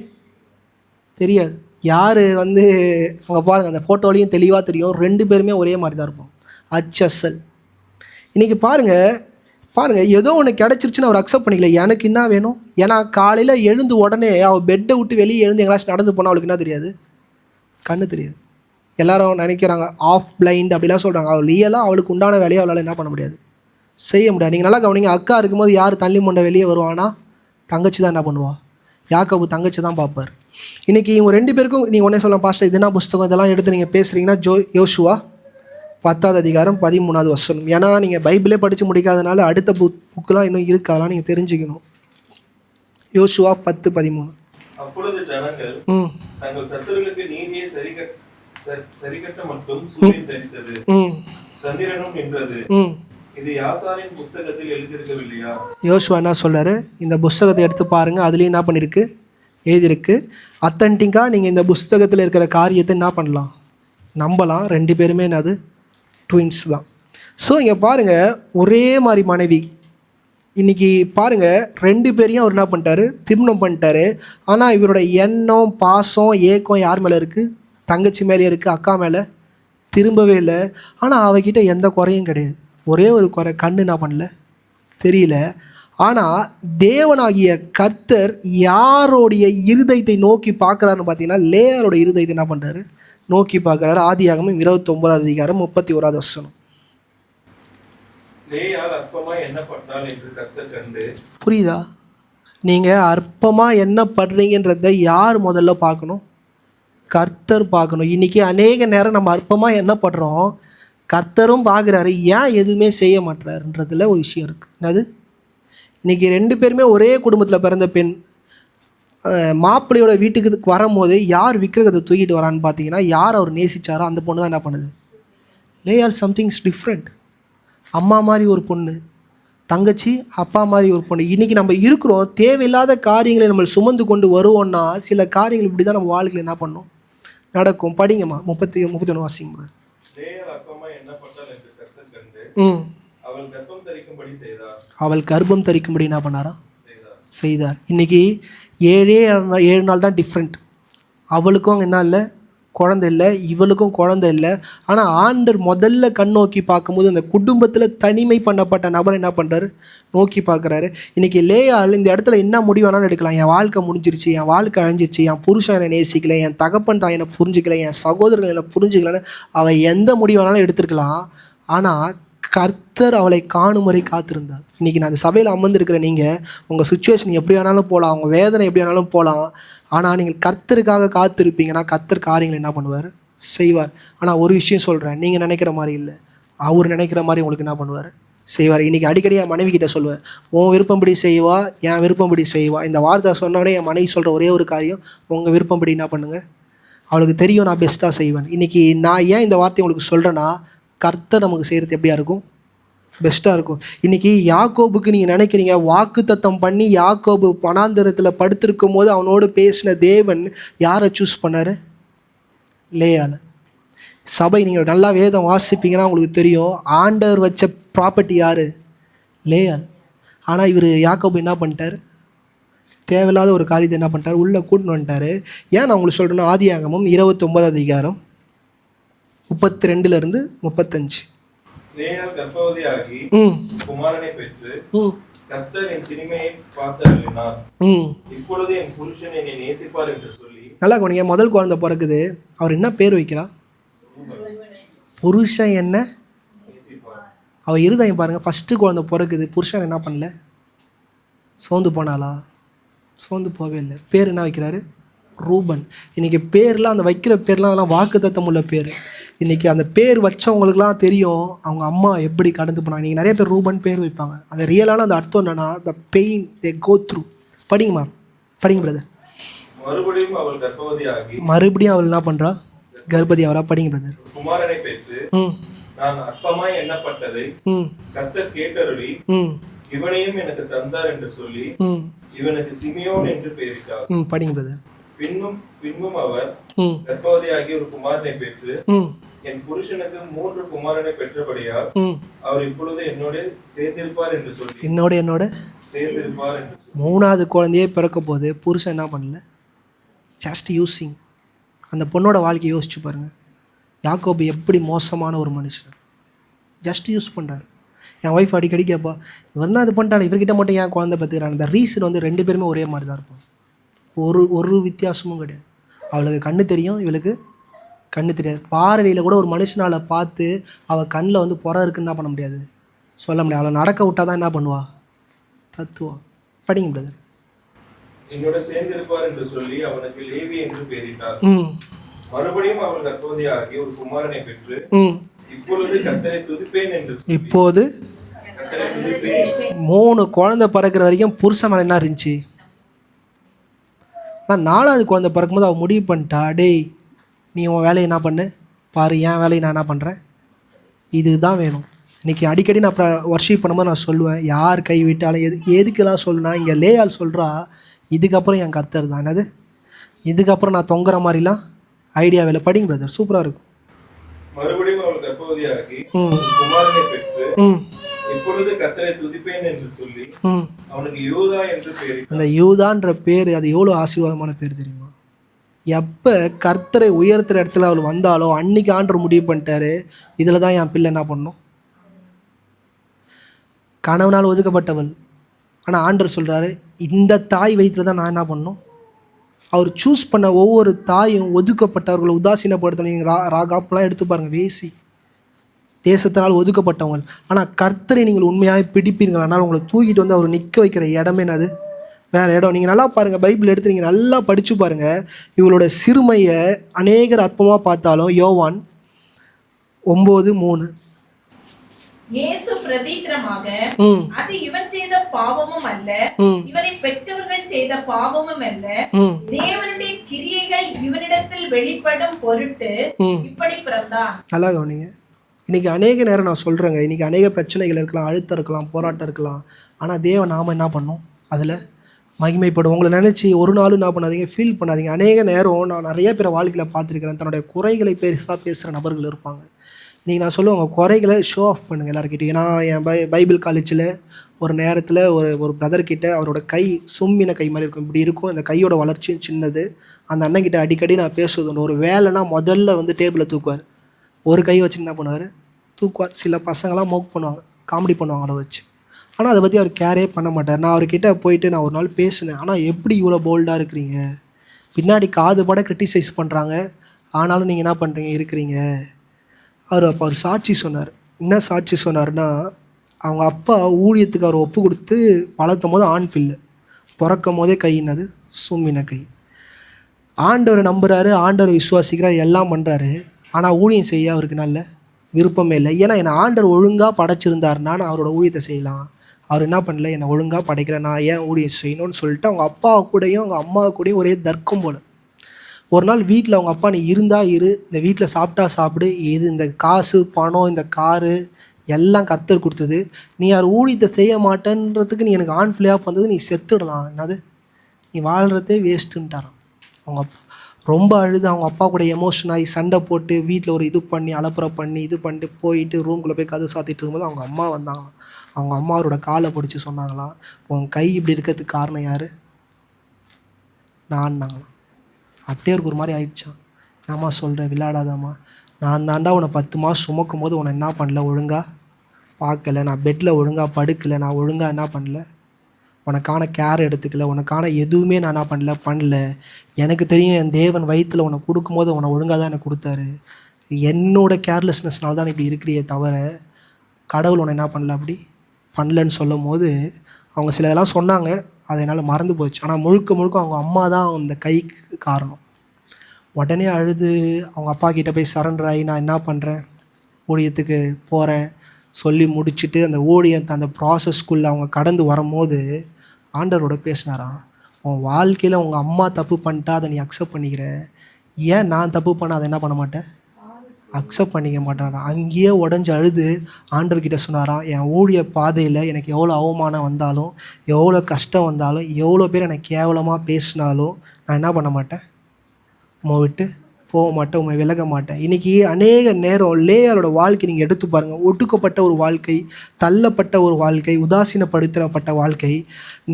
தெரியாது யார் வந்து. அங்கே பாருங்கள், அந்த ஃபோட்டோலையும் தெளிவாக தெரியும், 2 பேருமே ஒரே மாதிரி தான் இருப்போம், அச்சல். இன்றைக்கி பாருங்கள் ஏதோ ஒன்று கிடச்சிருச்சுன்னு அவர் அக்செப்ட் பண்ணிக்கல. எனக்கு என்ன வேணும், ஏன்னா காலையில் எழுந்து உடனே அவள் பெட்டை விட்டு வெளியே எழுந்து எங்கேயாச்சும் நடந்து போனால் அவளுக்கு என்ன தெரியாது, கண்ணு தெரியாது. எல்லாரும் நினைக்கிறாங்க ஆஃப் பிளைண்ட் அப்படிலாம் சொல்கிறாங்க. அவள் ரியலாக அவளுக்கு உண்டான வேலையை அவளால் என்ன பண்ண முடியாது, செய்ய முடியாது. நீங்கள் நல்லா கவனிங்க, அக்கா இருக்கும்போது யார் தள்ளி மொண்டை வெளியே வருவானா, தங்கச்சி தான் என்ன பண்ணுவா, யாக்கோபு தங்கச்சி தான் பார்ப்பார். இன்றைக்கி இவங்க 2 பேருக்கும் நீங்கள் ஒன்றே சொல்லலாம், பாஸ்டர் இதுனா புஸ்தகம் இதெல்லாம் எடுத்து நீங்கள் பேசுகிறீங்கன்னா யோசுவா 10வது அதிகாரம் 13வது வசனம். ஏன்னா நீங்கள் பைபிளே படித்து முடிக்காதனால அடுத்த புக்கெலாம் இன்னும் இருக்கு, அதெல்லாம் நீங்கள் தெரிஞ்சுக்கணும். யோசுவா 10:13. அப்பொழுது ஜனங்கள் தங்கள் சத்துருக்களுக்கு நீதியை சரிகட்ட மட்டும் சூரியன் தரித்தது, சந்திரனும் நின்றது. இது யாசாரின் புத்தகத்தில் எழுதியிருக்கவில்லையா? யோசுவா என்ன சொல்றாரு, இந்த புஸ்தகத்தை எடுத்து பாருங்க, அதுலேயும் என்ன பண்ணியிருக்கு, எழுதியிருக்கு. அத்தன்டிக்காக நீங்கள் இந்த புஸ்தகத்தில் இருக்கிற காரியத்தை என்ன பண்ணலாம், நம்பலாம். 2 பேருமே என்னது, ட்வின்ஸ் தான். ஸோ இங்கே பாருங்கள், ஒரே மாதிரி மனைவி. இன்றைக்கி பாருங்கள், 2 பேரையும் அவர் என்ன பண்ணிட்டாரு, திருமணம் பண்ணிட்டாரு. ஆனால் இவரோட எண்ணம், பாசம், ஏக்கம் யார் மேலே இருக்குது, தங்கச்சி மேலே இருக்குது, அக்கா மேலே திரும்பவே இல்லை. ஆனால் அவகிட்ட எந்த குறையும் கிடையாது. ஒரே ஒரு குறை, கண்ணு என்ன பண்ணல, தெரியல. ஆனால் தேவனாகிய கர்த்தர் யாரோடைய இருதயத்தை நோக்கி பார்க்குறாருன்னு பார்த்தீங்கன்னா, லேயாரோட இருதயத்தை என்ன பண்ணுறாரு, நோக்கி பார்க்குறாரு. ஆதியாகமம் 29வது அதிகாரம் 31வது வசனம். புரியுதா? நீங்கள் அற்பமாக என்ன படுறீங்கன்றதை யார் முதல்ல பார்க்கணும், கர்த்தர் பார்க்கணும். இன்றைக்கி அநேக நேரம் நம்ம அற்பமாக என்ன படுறோம், கர்த்தரும் பார்க்குறாரு, ஏன் எதுவுமே செய்ய மாட்டுறாருன்றதுல ஒரு விஷயம் இருக்குது. என்னது, இன்றைக்கி 2 பேருமே ஒரே குடும்பத்தில் பிறந்த பெண். மாப்பிள்ளையோட வீட்டுக்கு வரும்போது யார் விக்கிரகத்தை தூக்கிட்டு வரான்னு பார்த்தீங்கன்னா, யார் அவர் நேசித்தாரோ அந்த பொண்ணு தான் என்ன பண்ணுது. லேயால் சம்திங்ஸ் டிஃப்ரெண்ட். அம்மா மாதிரி ஒரு பொண்ணு, தங்கச்சி அப்பா மாதிரி ஒரு பொண்ணு. இன்றைக்கி நம்ம இருக்கிறோம், தேவையில்லாத காரியங்களை நம்ம சுமந்து கொண்டு வருவோம்னா சில காரியங்கள் இப்படி தான் நம்ம வாழ்க்கையில் என்ன பண்ணோம், நடக்கும். படிங்கம்மா 31 வாசிங்க. அவள் கர்ப்பம் தரிக்கும்படி என்ன பண்ணாரா, செய்தார். இன்றைக்கி 7 நாள் தான் டிஃப்ரெண்ட். அவளுக்கும் அங்கே என்ன இல்லை, குழந்தை இல்லை, இவளுக்கும் குழந்தை இல்லை. ஆனால் ஆண்டர் முதல்ல கண் நோக்கி பார்க்கும்போது அந்த குடும்பத்தில் தனிமை பண்ணப்பட்ட நபர் என்ன பண்ணுறாரு, நோக்கி பார்க்குறாரு. இன்றைக்கி லேயாள் இந்த இடத்துல என்ன முடிவானாலும் எடுக்கலாம். என் வாழ்க்கை முடிஞ்சிருச்சு, என் வாழ்க்கை அழிஞ்சிருச்சு, என் புருஷன் என்னை நேசிக்கலை, என் தகப்பன் தாய் என்னை புரிஞ்சிக்கலை, என் சகோதரர்கள் என்னை புரிஞ்சிக்கலன்னு அவள் எந்த முடிவானாலும் எடுத்துருக்கலாம். ஆனால் கர்த்தர் அவளை காணும் வரை காத்திருந்தார். இன்றைக்கி நான் அந்த சபையில் அமர்ந்திருக்கிற நீங்கள், உங்கள் சுச்சுவேஷன் எப்படி வேணாலும் போகலாம், உங்கள் வேதனை எப்படி வேணாலும் போகலாம். ஆனால் நீங்கள் கர்த்தருக்காக காத்திருப்பீங்கன்னா கர்த்தர் காரியங்கள் என்ன பண்ணுவார், செய்வார். ஆனால் ஒரு விஷயம் சொல்கிறேன், நீங்கள் நினைக்கிற மாதிரி இல்லை, அவர் நினைக்கிற மாதிரி உங்களுக்கு என்ன பண்ணுவார், செய்வார். இன்றைக்கி அடிக்கடி என் மனைவி கிட்ட சொல்லுவேன், உன் விருப்பம்படி செய்வா, என் விருப்பம்படி செய்வா. இந்த வார்த்தை சொன்னோடனே என் மனைவி சொல்கிற ஒரே ஒரு காரியம், உங்கள் விருப்பம்படி என்ன பண்ணுங்கள். அவளுக்கு தெரியும் நான் பெஸ்ட்டாக செய்வேன். இன்றைக்கி நான் ஏன் இந்த வார்த்தையை உங்களுக்கு சொல்கிறேன்னா, கர்த்தர் நமக்கு செய்கிறது எப்படியா இருக்கும், பெஸ்ட்டாக இருக்கும். இன்றைக்கி யாக்கோபுக்கு நீங்கள் நினைக்கிறீங்க, வாக்கு தத்தம் பண்ணி யாக்கோபு வனாந்தரத்தில் படுத்திருக்கும் போது அவனோடு பேசின தேவன் யாரை சூஸ் பண்ணார், லேயால். சபை நீங்கள் நல்லா வேதம் வாசிப்பீங்கன்னா உங்களுக்கு தெரியும், ஆண்டவர் வச்ச ப்ராப்பர்ட்டி யார், லேயால். ஆனால் இவர் யாக்கோபு என்ன பண்ணிட்டார், தேவையில்லாத ஒரு காரியத்தை என்ன பண்ணிட்டார், உள்ளே கூட்டின்னு வந்துட்டார். ஏன் நான் உங்களுக்கு சொல்கிறேன்னா, ஆதியாகமம் 29வது அதிகாரம் 32 to 35. லேயாள் கர்ப்பவதியாகி குமாரனை பெற்று கர்த்தர் என் சிறுமையை பார்த்தருளினார். ம் இப்பொழுது என் புருஷன் என்னை நேசிப்பார் என்று சொல்லி நல்லா கவனிங்க. முதல் குழந்தை பிறக்குது, அவர் என்ன பேர் வைக்கிறா? புருஷன் என்ன நேசிப்பார். அவள் இருதயம் பாருங்கள். ஃபஸ்ட்டு குழந்தை பிறக்குது, புருஷன் என்ன பண்ணல? சோர்ந்து போனாளா? சோர்ந்து போகவே இல்லை. பேர் என்ன வைக்கிறாரு? ரூபன். இன்றைக்கி பேர்லாம், அந்த வைக்கிற பேர்லாம் அதெல்லாம் வாக்குத்தத்தம் உள்ள பேர். இன்றைக்கி அந்த பேர் வச்சவங்களுக்குலாம் தெரியும் அவங்க அம்மா எப்படி கடந்து போனாங்க. இன்றைக்கி நிறைய பேர் ரூபன் பேர் வைப்பாங்க. அந்த ரியலான அந்த அர்த்தம் என்னன்னா, the pain they go through. படிங்கம்மா, படிங்க பிரதர். மறுபடியும் அவள் கர்ப்பவதியாகி மறுபடியும் அவள் என்ன பண்ணுறா? கர்ப்பவதி அவரா? படிங்க பிரதர். குமாரனை பெற்று நான் அற்பமாய் எண்ணப்பட்டதை கர்த்தர் கேட்டருளி இவனையும் எனக்கு தந்தார் என்று சொல்லி இவனுக்கு சிமியோன் என்று பெயரிட்டார். படிங்க பிரதர். பின்னும் அவர் கர்ப்பவதியாகி ஒரு குமாரனை பெற்று என் புருஷனுக்கு 3 குமாரனை பெற்றபடியால் அவர் இப்பொழுது என்னோட சேர்ந்திருப்பார் என்று சொல்லி என்னோட சேர்ந்திருப்பார் என்று சொல்லி 3வது குழந்தையே பிறக்க போது புருஷன் என்ன பண்ணல? Just using. அந்த பொண்ணோட வாழ்க்கையை யோசிச்சு பாருங்க. யாக்கோபு எப்படி மோசமான ஒரு மனுஷன். ஜஸ்ட் யூஸ் பண்ணுறாரு. என் ஒய்ஃப் அடிக்கடி கேட்பா, இவர் தான் அது பண்ணிட்டாலும் இவர்கிட்ட மட்டும் ஏன் குழந்தை பெற்றுக்கிறான்? அந்த ரீசன் வந்து 2 பேருமே ஒரே மாதிரி தான் இருப்பாங்க. ஒரு வித்தியாசமும் கிடையாது. அவளுக்கு கண்ணு தெரியும், இவளுக்கு கண்ணு தெரியாது. பார்வையில் கூட ஒரு மனுஷனால் பார்த்து அவள் கண்ணில் வந்து புற இருக்குன்னு என்ன பண்ண முடியாது, சொல்ல முடியாது. அவளை நடக்க விட்டால் தான் என்ன பண்ணுவா? தத்துவா. படிங்க பிரதர். என்னோட சேர்ந்திருப்பார் என்று சொல்லி அவனுக்கு லேவி என்று பெயரிட்டார். மறுபடியும் அவள் கர்ப்பவதியாகி ஒரு குமாரனை பெற்று இப்பொழுது கர்த்தரை துதிப்பேன் என்று சொல்லி இப்போது 3 குழந்தை பிறக்கிற வரைக்கும் புருஷன் மேலே என்ன இருந்துச்சு? ஆனால் 4வது குழந்தை பிறக்கும்போது அவள் முடிவு பண்ணிட்டா, டேய் நீ உன் வேலையை என்ன பண்ணு பாரு, என் வேலையை நான் என்ன பண்ணுறேன், இதுதான் வேணும். இன்றைக்கி அடிக்கடி நான் வர்ஷிப் பண்ணும்போது நான் சொல்லுவேன், யார் கை விட்டாலும் எதுக்கெல்லாம் சொல்லுனா, இங்கே லேயால் சொல்கிறா, இதுக்கப்புறம் என் கர்த்தர் தான். என்னது இதுக்கப்புறம் நான் தொங்குற மாதிரிலாம் ஐடியா வேலை. படிங்க பிரதர், சூப்பராக இருக்கும். மறுபடியும் அவள் கர்ப்பவதியாகி குமாரனை பெற்று இப்பொழுது கர்த்தரை துதிப்பேன் என்று சொல்லி அவனுக்கு யூதா என்று பெயரிட்டார். அந்த யூதான்ற பேர் அது எவ்வளோ ஆசீர்வாதமான பேர் தெரியுமா? எப்போ கர்த்தரை உயர்த்துற இடத்துல அவள் வந்தாலோ அன்னைக்கு ஆண்டவர் முடிவு பண்ணிட்டாரு, இதில் தான் என் பிள்ளை என்ன பண்ணணும். கணவனால் ஒதுக்கப்பட்டவள், ஆனால் ஆண்டவர் சொல்கிறாரு, இந்த தாய் வயிற்றில் தான் நான் என்ன பண்ணணும். அவர் சூஸ் பண்ண ஒவ்வொரு தாயும் ஒதுக்கப்பட்டவர்களை உதாசீனப்படுத்தணும். நீங்கள் ராகாப்லாம் எடுத்து பாருங்கள், வேசி தேசத்தினால் ஒதுக்கப்பட்டவங்க. ஆனால் கர்த்தரை நீங்கள் உண்மையாக பிடிப்பீர்கள், ஆனால் உங்களை தூக்கிட்டு வந்து அவர் நிற்க வைக்கிற இடமே என்னது? வேறு இடம். நீங்கள் நல்லா பாருங்கள், பைபிள் எடுத்து நீங்கள் நல்லா படித்து பாருங்கள். இவளோட சிறுமையை அநேகர் அற்பமாக பார்த்தாலும் யோவான் 9:3 இயேசு பிரதித்திரமாக, அது இவன் செய்த பாவமும் அல்ல, இவனை பெற்றவர்கள் செய்த பாவமும் அல்ல, தேவனுடைய கிரியைகள் இவனிடத்தில் வெளிப்படும் பொருட்டு இப்படி பிறந்தான். நல்லா கவனிங்க. இன்றைக்கி அநேக நேரம் நான் சொல்கிறேங்க, இன்றைக்கி அநேக பிரச்சனைகள் இருக்கலாம், அழுத்தம் இருக்கலாம், போராட்டம் இருக்கலாம். ஆனால் தேவன் நாம் என்ன பண்ணோம், அதில் மகிமைப்படும். உங்களை நினச்சி ஒரு நாளும் என்ன பண்ணாதீங்க, ஃபீல் பண்ணாதீங்க. அநேக நேரம் நான் நிறைய பேரை வாழ்க்கையில் பார்த்துருக்கிறேன், தன்னுடைய குறைகளை பெருசாக பேசுகிற நபர்கள் இருப்பாங்க. இன்றைக்கி நான் சொல்லுவேன், உங்கள் குறைகளை ஷோ ஆஃப் பண்ணுங்கள் எல்லாருக்கிட்டையும். நான் என் பைபிள் காலேஜில் ஒரு நேரத்தில் ஒரு பிரதர்கிட்ட அவரோட கை சும்மின கை மாதிரி இருக்கும், இப்படி இருக்கும். அந்த கையோட வளர்ச்சியும் சின்னது. அந்த அண்ணன்கிட்ட அடிக்கடி நான் பேசுவது, ஒரு வேலைனா முதல்ல வந்து டேபிளை தூக்குவார், ஒரு கை வச்சு என்ன பண்ணுவார், தூக்குவார். சில பசங்களாம் மோக் பண்ணுவாங்க, காமெடி பண்ணுவாங்க அதை வச்சு. ஆனால் அதை பற்றி அவர் கேரே பண்ண மாட்டார். நான் அவர்கிட்ட போயிட்டு நான் ஒரு நாள் பேசினேன், ஆனால் எப்படி இவ்வளோ போல்டாக இருக்கிறீங்க, பின்னாடி காது பட கிரிட்டிசைஸ் பண்ணுறாங்க, ஆனாலும் நீங்கள் என்ன பண்ணுறீங்க இருக்கிறீங்க. அப்போ அவர் சாட்சி சொன்னார். என்ன சாட்சி சொன்னார்னா, அவங்க அப்பா ஊழியத்துக்கு அவர் ஒப்பு கொடுத்து வளர்த்தும் போது ஆண் பிள்ளை, பிறக்கும் போதே கையினது சும்மின கை. ஆண்டவரை நம்புகிறாரு, ஆண்டவரை விசுவாசிக்கிறார், எல்லாம் பண்ணுறாரு. ஆனால் ஊழியம் செய்ய அவருக்கு நல்ல விருப்பமே இல்லை. ஏன்னா என்னை ஆண்டவர் ஒழுங்காக படைச்சிருந்தாருன்னா நான் அவரோட ஊழியத்தை செய்யலாம். அவர் என்ன பண்ணல, என்னை ஒழுங்காக படைக்கல, நான் ஏன் ஊழியம் செய்யணும்னு சொல்லிட்டு அவங்க அப்பா கூடயும் அவங்க அம்மா கூடயும் ஒரே தர்க்கம் போல். ஒரு நாள் வீட்டில் அவங்க அப்பா, நீ இருந்தால் இரு, இந்த வீட்டில் சாப்பிட்டா சாப்பிடு, இது இந்த காசு பணம் இந்த காரு எல்லாம் கர்த்தர் கொடுத்தது, நீ யார் ஊழியத்தை செய்ய மாட்டேன்றதுக்கு நீ எனக்கு ஆண் பிள்ளையாக வந்தது, நீ செத்துடலாம், என்னது நீ வாழ்கிறதே வேஸ்ட்டுன்ட்டாரான். அவங்க அப்பா ரொம்ப அழுது அவங்க அப்பா கூட எமோஷன் ஆகி சண்டை போட்டு வீட்டில் ஒரு இது பண்ணி அலப்புற பண்ணி இது பண்ணிட்டு போயிட்டு ரூம்குள்ளே போய் கதை சாத்திட்டு இருக்கும்போது அவங்க அம்மா வந்தாங்களாம். அவங்க அம்மா அவரோட காலை பிடிச்சி சொன்னாங்களாம், உன் கை இப்படி இருக்கிறதுக்கு காரணம் யார், நான்னாங்களாம். அப்படியே இருக்கு ஒரு மாதிரி ஆயிடுச்சான். என்னம்மா சொல்கிறேன், விளையாடாதாம்மா, நான் தாண்டா உன்னை 10 மாதம் சுமக்கும் போது உன்னை என்ன பண்ணல, ஒழுங்காக பார்க்கல, நான் பெட்டில் ஒழுங்காக படுக்கலை, நான் ஒழுங்காக என்ன பண்ணல உனக்கான கேர் எடுத்துக்கல, உனக்கான எதுவுமே நான் என்ன பண்ணல. எனக்கு தெரியும் என் தேவன் வயிற்றில் உனக்கு கொடுக்கும்போது உன்னை ஒழுங்காக தான் எனக்கு கொடுத்தாரு. என்னோட கேர்லெஸ்னஸ்னால தான் இப்படி இருக்கிறியே தவிர கடவுள் உன்னை என்ன பண்ணல அப்படி பண்ணலன்னு சொல்லும் போது அவங்க சில இதெல்லாம் சொன்னாங்க. அது என்னால் மறந்து போச்சு. ஆனால் முழுக்க முழுக்க அவங்க அம்மா தான் அந்த கைக்கு காரணம். உடனே அழுது அவங்க அப்பா கிட்டே போய் சரண்டர் ஆகி நான் என்ன பண்ணுறேன், ஊழியத்துக்கு போகிறேன் சொல்லி முடிச்சுட்டு அந்த ஊழியத்தை அந்த ப்ராசஸ்க்குள்ளே அவங்க கடந்து வரும்போது ஆண்டவரோட பேசினாராம், உன் வாழ்க்கையில் உங்கள் அம்மா தப்பு பண்ணிட்டா அதை நீ அக்செப்ட் பண்ணிக்கிற, ஏன் நான் தப்பு பண்ண அதை என்ன பண்ண மாட்டேன், அக்செப்ட் பண்ணிக்க மாட்டேன். அங்கேயே உடஞ்சி அழுது ஆண்டவர்கிட்ட சொன்னாராம், என் ஊழிய பாதையில் எனக்கு எவ்வளோ அவமானம் வந்தாலும், எவ்வளோ கஷ்டம் வந்தாலும், எவ்வளோ பேர் எனக்கு கேவலமாக பேசினாலும் நான் என்ன பண்ண மாட்டேன், உம்மை விட்டு போக மாட்டேன், உண்மை விலக மாட்டேன். இன்றைக்கி அநேக நேரம் லேயாளோட வாழ்க்கை நீங்கள் எடுத்து பாருங்கள். ஒடுக்கப்பட்ட ஒரு வாழ்க்கை, தள்ளப்பட்ட ஒரு வாழ்க்கை, உதாசீனப்படுத்தப்பட்ட வாழ்க்கை.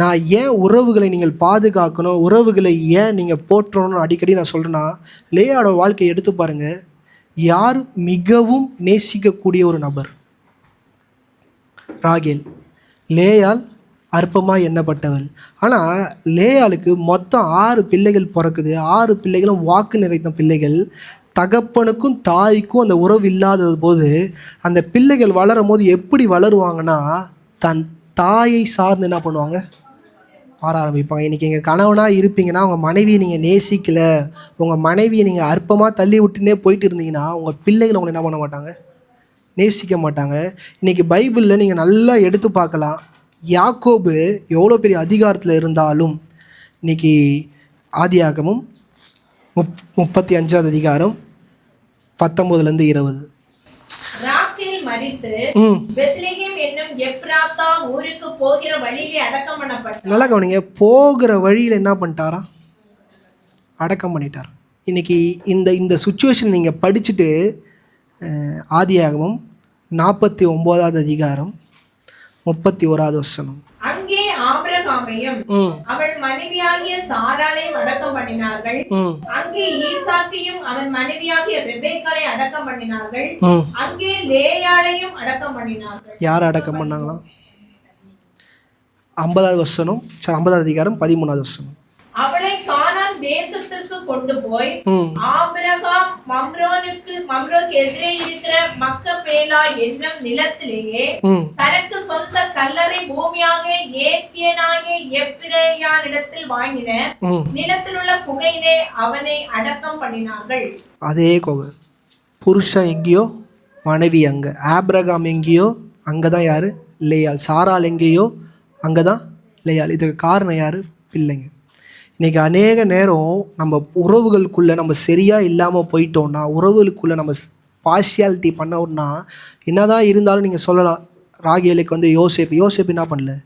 நான் ஏன் உறவுகளை நீங்கள் பாதுகாக்கணும், உறவுகளை ஏன் நீங்கள் போற்றணும்னு அடிக்கடி நான் சொல்கிறேன்னா, லேயாளோட வாழ்க்கையை எடுத்து பாருங்கள். யார் மிகவும் நேசிக்கக்கூடிய ஒரு நபர், ராகேல். லேயாள் அற்பமாக எண்ணப்பட்டவள். ஆனால் லேயாளுக்கு மொத்தம் 6 பிள்ளைகள் பிறக்குது. 6 பிள்ளைகளும் வாக்கு நிறைந்த பிள்ளைகள். தகப்பனுக்கும் தாய்க்கும் அந்த உறவு இல்லாதது போது அந்த பிள்ளைகள் வளரும் போது எப்படி வளருவாங்கன்னா, தன் தாயை சார்ந்து என்ன பண்ணுவாங்க, மாற ஆரம்பிப்பாங்க. இன்றைக்கி எங்கள் கணவனாக இருப்பீங்கன்னா உங்கள் மனைவியை நீங்கள் நேசிக்கலை, உங்கள் மனைவியை நீங்கள் அற்பமாக தள்ளி விட்டுனே போயிட்டு இருந்தீங்கன்னா உங்கள் பிள்ளைகளை உங்களை என்ன பண்ண மாட்டாங்க, நேசிக்க மாட்டாங்க. இன்றைக்கி பைபிளில் நீங்கள் நல்லா எடுத்து பார்க்கலாம். யாக்கோபு எவ்வளோ பெரிய அதிகாரத்தில் இருந்தாலும் இன்றைக்கி ஆதியாகமம் 35 அதிகாரம் 19-20 ராகேல் மரித்து பெத்லெகேம் என்னும் எப்ராத்தா ஊருக்கு போகிற வழியிலே அடக்கம் பண்ணப்பட்டார். நல்லா கவனிங்க, போகிற வழியில் என்ன பண்ணிட்டாரா, அடக்கம் பண்ணிட்டார். இன்றைக்கி இந்த சுச்சுவேஷன் நீங்கள் படிச்சுட்டு ஆதியாகமம் 49 அதிகாரம் 31 வசனம், அங்கே ஆபிரகாமையும் அவன் மனைவியாகிய சாராளையும் அடக்கம் பண்ணினார்கள். அங்கே ஈசாக்கையும் அவன் மனைவியாகிய ரெபேக்காளை அடக்கம் பண்ணினார்கள். அங்கே லேயாளையும் அடக்கம் பண்ணினார்கள். யார் அடக்கம் பண்ணாங்களாம்? 50 வசனம், 50 அதிகாரம் 13 வசனம். அவளை கானான் தேசத்திற்கு கொண்டு போய் ஆபிரகாம் மம்ரோக்கு எதிரே இருக்கிற மக்கபேலா என்னும் நிலத்திலேயே தனக்கு சொந்த கல்லறை பூமியாக ஏத்தியனாகிய எப்பிரேயானிடத்தில் வாங்கின நிலத்தில் உள்ள புகையிலே அவனை அடக்கம் பண்ணினார்கள். அதே கோவை, புருஷன் எங்கேயோ மனைவி அங்கே, ஆபிரகாம் எங்கேயோ அங்கதான் யாரு, லேயாள். சாராள் எங்கேயோ அங்கதான் லேயாள். இதுக்கு காரணம் யாரு, பிள்ளைங்க. இன்றைக்கி அநேக நேரம் நம்ம உறவுகளுக்குள்ளே நம்ம சரியாக இல்லாமல் போயிட்டோம்னா, உறவுகளுக்குள்ளே நம்ம பார்ஷியாலிட்டி பண்ணோம்னா, என்ன தான் இருந்தாலும் நீங்கள் சொல்லலாம், ராகேலுக்கு யோசேப்பு என்ன பண்ணல,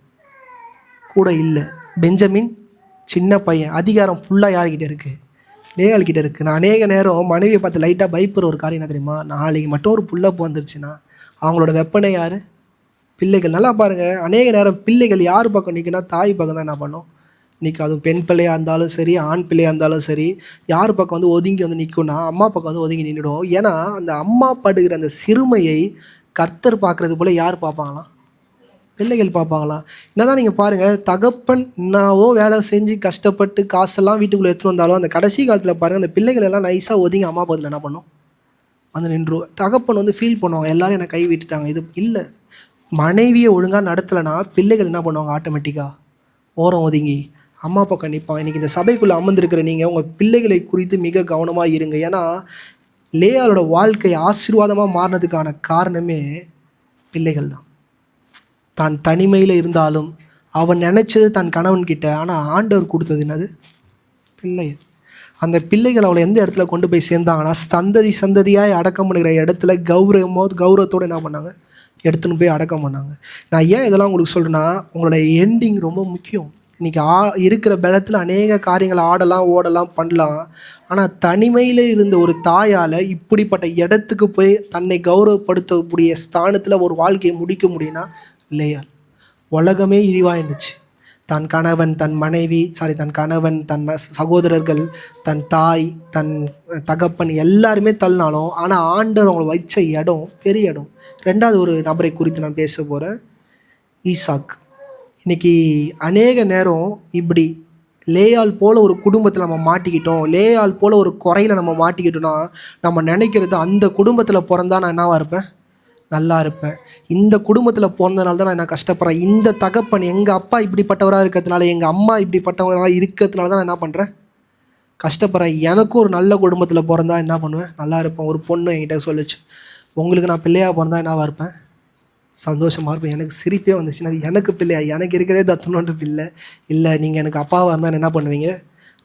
கூட இல்லை. பெஞ்சமின் சின்ன பையன், அதிகாரம் ஃபுல்லாக யார்கிட்ட இருக்குது, லேயாள்கிட்ட இருக்குது. நான் அநேக நேரம் மனைவியை பார்த்து லைட்டாக பயப்படுற ஒரு காரியம் என்ன தெரியுமா, நாளைக்கு மட்டும் ஒரு புள்ள வந்துருச்சுன்னா அவங்களோட வெப்பனை யார், பிள்ளைகள். நல்லா பாருங்கள், அநேக நேரம் பிள்ளைகள் யார் பக்கம் நிற்குன்னா, தாய் பக்கம் தான் என்ன பண்ணோம் இன்றைக்கி. அதுவும் பெண் பிள்ளையாக இருந்தாலும் சரி, ஆண் பிள்ளையாக இருந்தாலும் சரி, யார் பக்கம் ஒதுங்கி நிற்கும்னா அம்மா பக்கம் ஒதுங்கி நின்றுடும். ஏன்னா அந்த அம்மா படுகிற அந்த சிறுமையை கர்த்தர் பார்க்குறது போல் யார் பார்ப்பாங்களாம், பிள்ளைகள் பார்ப்பாங்களாம். என்னதான் நீங்கள் பாருங்கள், தகப்பன் என்னாவோ வேலை செஞ்சு கஷ்டப்பட்டு காசெல்லாம் வீட்டுக்குள்ளே எடுத்துகிட்டு வந்தாலும் அந்த கடைசி காலத்தில் பாருங்கள், அந்த பிள்ளைகள் எல்லாம் நைஸாக ஒதுங்கி அம்மா பக்கத்தில் என்ன பண்ணும், நின்றுடும். தகப்பன் ஃபீல் பண்ணுவாங்க, எல்லோரும் என்னை கை விட்டுட்டாங்க. இது இல்லை, மனைவியை ஒழுங்காக நடத்தலைன்னா பிள்ளைகள் என்ன பண்ணுவாங்க, ஆட்டோமேட்டிக்காக ஓரம் ஒதுங்கி அம்மா பக்கம் நிற்பான். இன்றைக்கி இந்த சபைக்குள்ளே அமர்ந்திருக்கிற நீங்கள் உங்கள் பிள்ளைகளை குறித்து மிக கவனமாக இருங்க. ஏன்னா லேயாளோட வாழ்க்கை ஆசீர்வாதமாக மாறினதுக்கான காரணமே பிள்ளைகள் தான். தான் தனிமையில் இருந்தாலும் அவன் நினச்சது தன் கணவன்கிட்ட, ஆனால் ஆண்டவர் கொடுத்தது என்னது, பிள்ளைகள். அந்த பிள்ளைகள் அவளை எந்த இடத்துல கொண்டு போய் சேர்ந்தாங்கன்னா, சந்ததியாக அடக்கம் பண்ணுகிற இடத்துல கௌரவத்தோடு என்ன பண்ணாங்க, எடுத்துன்னு போய் அடக்கம் பண்ணாங்க. நான் ஏன் இதெல்லாம் உங்களுக்கு சொல்கிறேன்னா, உங்களோட எண்டிங் ரொம்ப முக்கியம். இன்றைக்கி இருக்கிற பலத்தில் அநேக காரியங்கள் ஆடலாம், ஓடலாம், பண்ணலாம். ஆனால் தனிமையில் இருந்த ஒரு தாயால் இப்படிப்பட்ட இடத்துக்கு போய் தன்னை கௌரவப்படுத்தக்கூடிய ஸ்தானத்தில் ஒரு வாழ்க்கையை முடிக்க முடியும்னா லேயாள். உலகமே இழிவாயிருந்துச்சு. தன் கணவன், தன் மனைவி, தன் கணவன், தன் சகோதரர்கள், தன் தாய், தன் தகப்பன் எல்லாருமே தள்ளினாலும், ஆனால் ஆண்டவர் அவங்களை வச்ச இடம் பெரிய இடம். 2வது ஒரு நபரை குறித்து நான் பேச போகிறேன், ஈசாக். இன்றைக்கி அநேக நேரம் இப்படி லேயால் போல் ஒரு குடும்பத்தில் நம்ம மாட்டிக்கிட்டோம், லேயால் போல் ஒரு குறையில் நம்ம மாட்டிக்கிட்டோன்னா நம்ம நினைக்கிறது அந்த குடும்பத்தில் பிறந்தா நான் என்னவாக இருப்பேன், நல்லா இருப்பேன். இந்த குடும்பத்தில் பிறந்தனால தான் நான் என்ன கஷ்டப்படுறேன். இந்த தகப்பன் எங்கள் அப்பா இப்படிப்பட்டவராக இருக்கிறதுனால, எங்கள் அம்மா இப்படிப்பட்டவராக இருக்கிறதுனால தான் நான் என்ன பண்ணுறேன், கஷ்டப்படுறேன். எனக்கும் ஒரு நல்ல குடும்பத்தில் பிறந்தா என்ன பண்ணுவேன், நல்லா இருப்பேன். ஒரு பொண்ணு என்கிட்ட சொல்லிச்சு, உங்களுக்கு நான் பிள்ளையாக பிறந்தா என்னவாக இருப்பேன், சந்தோஷமாக இருப்பேன். எனக்கு சிரிப்பே வந்துச்சுன்னா, அது எனக்கு பிள்ளையா, எனக்கு இருக்கிறதே தத்துனோன்ற பிள்ளை இல்லை, நீங்கள் எனக்கு அப்பாவாக இருந்தால் என்ன பண்ணுவீங்க,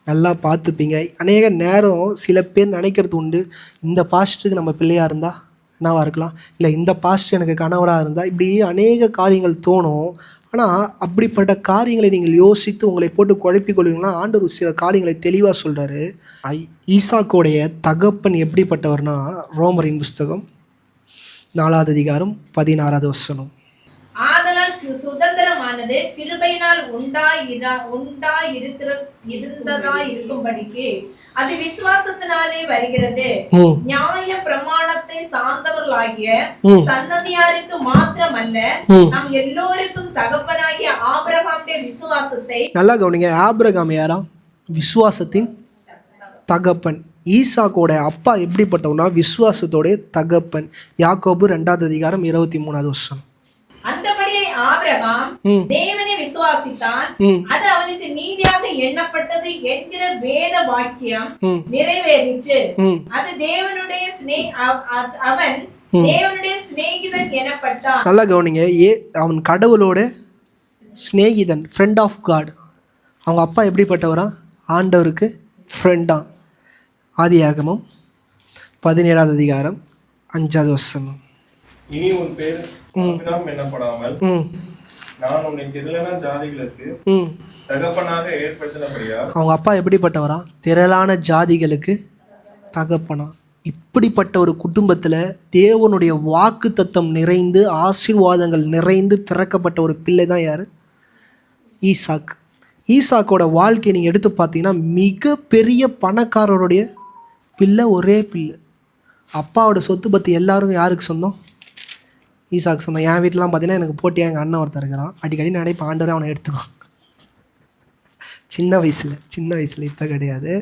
நல்லா பார்த்துப்பீங்க. அநேக நேரம் சில பேர் நினைக்கிறது உண்டு, இந்த பாஸ்டருக்கு நம்ம பிள்ளையாக இருந்தால் என்னவாக இருக்கலாம், இல்லை இந்த பாஸ்டர் எனக்கு கணவராக இருந்தால், இப்படி அநேக காரியங்கள் தோணும். ஆனால் அப்படிப்பட்ட காரியங்களை நீங்கள் யோசித்து உங்களை போட்டு குழப்பிக்கொள்வீங்கன்னா, ஆண்டவர் சில காரியங்களை தெளிவாக சொல்கிறாரு. ஈசாக்கோடைய தகப்பன் எப்படிப்பட்டவர்னா, ரோமரின் புஸ்தகம் 4வது அதிகாரம் 16வது வசனம். ஆதலால் சுதந்திரமானது கிருபையினால் இருக்கும்படிக்கு அது விசுவாசத்தினாலே வருகிறது. நியாய பிரமாணத்தை சார்ந்தவர்களாகிய சந்ததியாருக்கு மாத்திரமல்ல, நாம் எல்லோருக்கும் தகப்பனாகிய ஆபிரகாமுடைய விசுவாசத்தை. நல்லா கவனிங்க, ஆபிரகாம் யாரா, விசுவாசத்தின் தகப்பன். ஈசாக்கோட அப்பா எப்படிப்பட்டவனா, விசுவாசத்தோடைய தகப்பன். யாக்கோபு 2வது அதிகாரம் 23வது வசனம். அந்தபடியே ஆபிரகாம் தேவனை விசுவாசித்தான், அது அவனுக்கு நீதியாக எண்ணப்பட்டது என்கிற வேத வாக்கியம் நிறைவேறிற்று. அது தேவனுடைய அவன் தேவனுடைய சிநேகிதன் எனப்பட்டான். நல்லா கவனிங்க, அவன் கடவுளோட சிநேகிதன், ஃப்ரெண்ட் ஆஃப் காட். அவங்க அப்பா எப்படிப்பட்டவரா, ஆண்டவருக்கு ஃப்ரெண்டா. ஆதியாகமம் 17வது அதிகாரம் 5வது வசனம். இனி உன் பேர் ஆபிரகாம் என்னப்படாமல் நான் உன்னை திரளான ஜாதிகளுக்கு தகப்பனாக ஏற்படுத்தினபடியா. அவங்க அப்பா எப்படிப்பட்டவரா, திரளான ஜாதிகளுக்கு தகப்பனா. இப்படிப்பட்ட ஒரு குடும்பத்தில் தேவனுடைய வாக்கு தத்தம் நிறைந்து ஆசீர்வாதங்கள் நிறைந்து பிறக்கப்பட்ட ஒரு பிள்ளை தான் யார், ஈசாக். ஈசாக்கோட வாழ்க்கையை நீங்கள் எடுத்து பார்த்தீங்கன்னா, மிக பெரிய பணக்காரருடைய பிள்ளை, ஒரே பிள்ளை. அப்பாவோட சொத்து பற்றி எல்லாரும் யாருக்கு சொந்தம், ஈசாக்கு சொந்தம். என் வீட்டிலலாம் பார்த்தீங்கன்னா எனக்கு போட்டியாக எங்கள் அண்ணன் ஒருத்தர் இருக்கிறான். அடிக்கடி நினைப்பேன், ஆண்டவரே அவனை எடுத்துக்கான். சின்ன வயசில் இப்போ கிடையாது,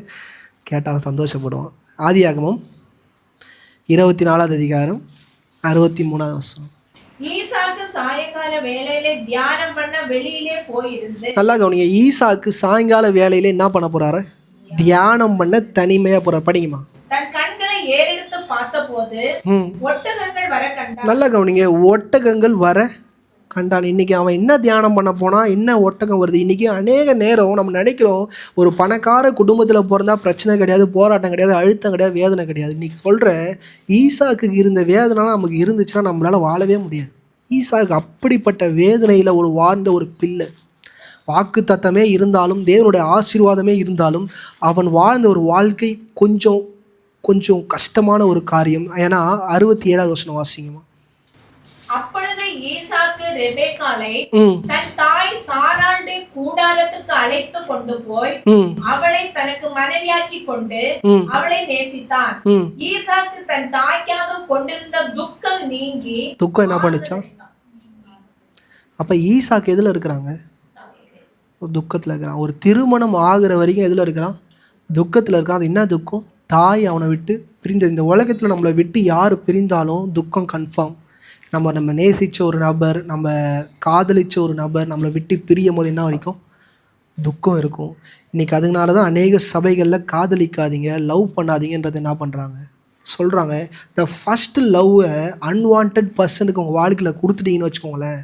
கேட்டாலும் சந்தோஷப்படுவான். ஆதியாகமம் 24வது அதிகாரம் 63வது வசனம். நல்லா கவனிங்க, ஈசாக்கு சாயங்கால வேலையில என்ன பண்ண போறாரு, தியானம் பண்ண தனிமையா போறாரு. படிங்கம்மா. நல்லா கவனிங்க, ஒட்டகங்கள் வர கண்டான். இன்னைக்கு அவன் என்ன தியானம் பண்ண போனா, என்ன ஒட்டகம் வருது. இன்னைக்கு அநேக நேரம் நம்ம நினைக்கிறோம், ஒரு பணக்கார குடும்பத்தில் பிறந்தா பிரச்சனை கிடையாது, போராட்டம் கிடையாது, அழுத்தம் கிடையாது, வேதனை கிடையாது. இன்னைக்கு சொல்கிறேன், ஈசாக்கு இருந்த வேதனை நமக்கு இருந்துச்சுன்னா நம்மளால வாழவே முடியாது. ஈசாக்கு அப்படிப்பட்ட வேதனையில் வாழ்ந்த ஒரு பிள்ளை. வாக்கு தத்தமே இருந்தாலும், தேவனுடைய ஆசீர்வாதமே இருந்தாலும், அவன் வாழ்ந்த ஒரு வாழ்க்கை கொஞ்சம் கஷ்டமான ஒரு காரியம். ஏன்னா 67வது வசனம் வாசிங்கம்மா. அப்பொழுது ஈசாக்கு ரெபெக்காளை தன் தாய் சாராளுடைய கூடாரத்துக்கு அழைத்து கொண்டு போய் அவளை தனக்கு மனைவியாக்கி கொண்டு அவளை நேசித்தான். ஈசாக்கு தன் தாய்க்காக கொண்டிருந்த துக்கம் நீங்கி. துக்கம் என்ன பண்ணுச்சா? அப்ப ஈசாக்கு எதுல இருக்கிறாங்க, துக்கத்துல இருக்கிறான். ஒரு திருமணம் ஆகுற வரைக்கும் எதுல இருக்கிறான், துக்கத்துல இருக்கிறான். அது என்ன துக்கம், தாய் அவனை விட்டு பிரிந்தது. இந்த உலகத்துல நம்மளை விட்டு யாரு பிரிந்தாலும் துக்கம் கன்ஃபார்ம். நம்ம நேசித்த ஒரு நபர், நம்ம காதலித்த ஒரு நபர் நம்மளை விட்டு பிரியும் போது என்ன வரைக்கும் துக்கம் இருக்கும். இன்றைக்கி அதனால தான் அநேக சபைகளில் காதலிக்காதீங்க, லவ் பண்ணாதீங்கன்றது என்ன பண்ணுறாங்க, சொல்கிறாங்க. த ஃபஸ்ட்டு லவ்வை அன்வான்ட் பர்சனுக்கு உங்கள் வாழ்க்கையில் கொடுத்துட்டீங்கன்னு வச்சுக்கோங்களேன்,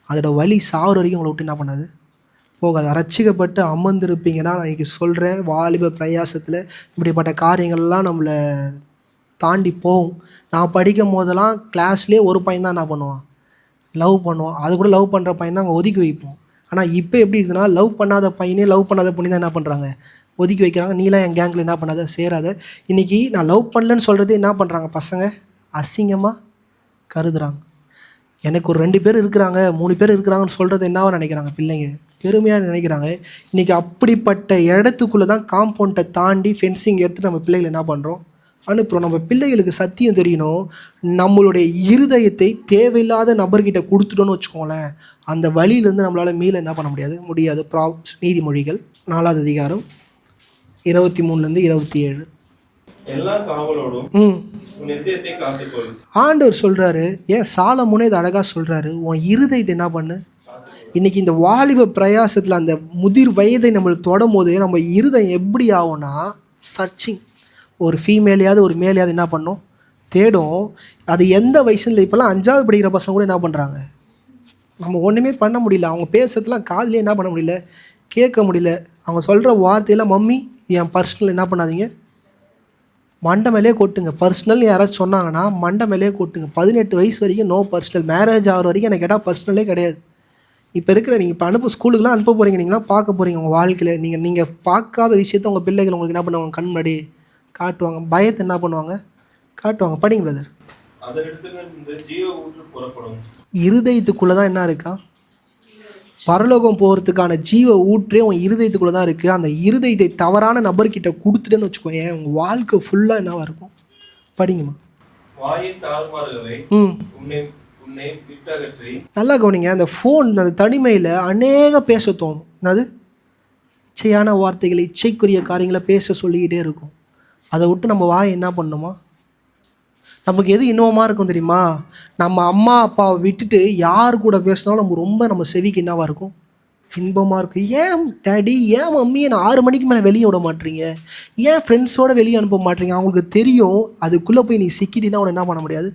அதோட வலி சாகுற வரைக்கும் உங்களை விட்டு என்ன பண்ணாது, போகாது. ரட்சிக்கப்பட்டு அமர்ந்திருப்பீங்கன்னா நான் இன்றைக்கி சொல்கிறேன், வாலிப பிரயாசத்தில் இப்படிப்பட்ட காரியங்கள்லாம் நம்மளை தாண்டி போகும். நான் படிக்கும் போதெல்லாம் கிளாஸ்லேயே ஒரு பையன் தான் என்ன பண்ணுவான், லவ் பண்ணுவான். அது கூட லவ் பண்ணுற பையன் தான் அங்கே ஒதுக்கி வைப்போம். ஆனால் இப்போ எப்படி இருக்குதுன்னா, லவ் பண்ணாத பையனே லவ் பண்ணாத பொண்ணு தான் என்ன பண்ணுறாங்க, ஒதுக்கி வைக்கிறாங்க. நீலாம் என் கேங்கில் என்ன பண்ணாத, சேராத. இன்றைக்கி நான் லவ் பண்ணலன்னு சொல்கிறது என்ன பண்ணுறாங்க பசங்க, அசிங்கமாக கருதுறாங்க. எனக்கு ஒரு 2 பேர் இருக்கிறாங்க, 3 பேர் இருக்கிறாங்கன்னு சொல்கிறது என்னவா நினைக்கிறாங்க பிள்ளைங்க, பெருமையாக நினைக்கிறாங்க. இன்றைக்கி அப்படிப்பட்ட இடத்துக்குள்ளே தான் காம்பவுண்டை தாண்டி ஃபென்சிங் எடுத்து நம்ம பிள்ளைகளை என்ன பண்ணுறோம், அனுப்புகிறோம். நம்ம பிள்ளைகளுக்கு சத்தியம் தெரியணும். நம்மளுடைய இருதயத்தை தேவையில்லாத நபர்கிட்ட கொடுத்துட்டோன்னு வச்சுக்கோங்களேன், அந்த வழியிலேருந்து நம்மளால் மீள என்ன பண்ண முடியாது. நீதிமொழிகள் 4வது அதிகாரம் 23லேருந்து 27. எல்லா காவலோடும் உன் இதயத்தை காத்துக்கொள். ஆண்டவர் சொல்கிறாரு, ஏன் சாலமோனே இது அழகாக சொல்கிறாரு, உன் இருதயத்தை என்ன பண்ணு. இன்றைக்கி இந்த வாலிப பிரயாசத்தில் அந்த முதிர் வயதை நம்மளுக்கு தொடும் போது நம்ம இருதயம் எப்படி ஆகும்னா சர்ச்சிங். ஒரு ஃபீமேலையாவது ஒரு மேலையாவது என்ன பண்ணும், தேடும். அது எந்த வயசுல இப்போல்லாம் 5வது படிக்கிற பசங்க கூட என்ன பண்ணுறாங்க, நம்ம ஒன்றுமே பண்ண முடியல. அவங்க பேசுறதுலாம் காதுலேயே என்ன பண்ண முடியல, கேட்க முடியல. அவங்க சொல்கிற வார்த்தையெல்லாம் மம்மி என் பர்சனல் என்ன பண்ணாதீங்க, மண்டை மேலே கொட்டுங்க. பர்சனல் யாராச்சும் சொன்னாங்கன்னா மண்டை மேலே கொட்டுங்க. 18 வயசு வரைக்கும் நோ பர்சனல். மேரேஜ் ஆகிற வரைக்கும் எனக்கு கேட்டால் பர்சனலே கிடையாது. இப்போ இருக்கிற நீங்கள் இப்போ ஸ்கூலுக்குலாம் அனுப்ப போகிறீங்க, நீங்களாம் பார்க்க போகிறீங்க. உங்கள் வாழ்க்கையில் நீங்கள் பார்க்காத விஷயத்த உங்கள் பிள்ளைகள் உங்களுக்கு என்ன பண்ணுவாங்க, கண் முன்னாடி காட்டுவாங்க. பயத்தை என்ன பண்ணுவாங்க, காட்டுவாங்க. படிங்க பிரதர். இருதயத்துக்குள்ளே தான் என்ன இருக்கா, பரலோகம் போகிறதுக்கான ஜீவ ஊற்றே உன் இருதயத்துக்குள்ளே தான் இருக்குது. அந்த இருதயத்தை தவறான நபர்கிட்ட கொடுத்துட்டேன்னு வச்சுக்கோங்க, உங்கள் வாழ்க்கை ஃபுல்லாக என்னவாக இருக்கும். படிங்கம்மா. நல்லா கவனிங்க. அந்த ஃபோன் அந்த தனிமையில் அநேக பேச தோணும். என்னது, இச்சையான வார்த்தைகளை, இச்சைக்குரிய காரியங்களை பேச சொல்லிக்கிட்டே இருக்கும். அதை விட்டு நம்ம வாயை என்ன பண்ணணுமா, நமக்கு எது இன்பமாக இருக்கும் தெரியுமா, நம்ம அம்மா அப்பாவை விட்டுட்டு யார் கூட பேசினாலும் நம்ம செவிக்கு என்னவாக இருக்கும், இன்பமாக இருக்கும். ஏன் டேடி, ஏன் மம்மி என்னை 6 மணிக்கு மேலே வெளியே விட மாட்டீங்க, ஏன் ஃப்ரெண்ட்ஸோடு வெளியே அனுப்ப மாட்டீங்க. அவங்களுக்கு தெரியும் அதுக்குள்ளே போய் நீ சிக்கிட்டினா அவனை என்ன பண்ண முடியாது.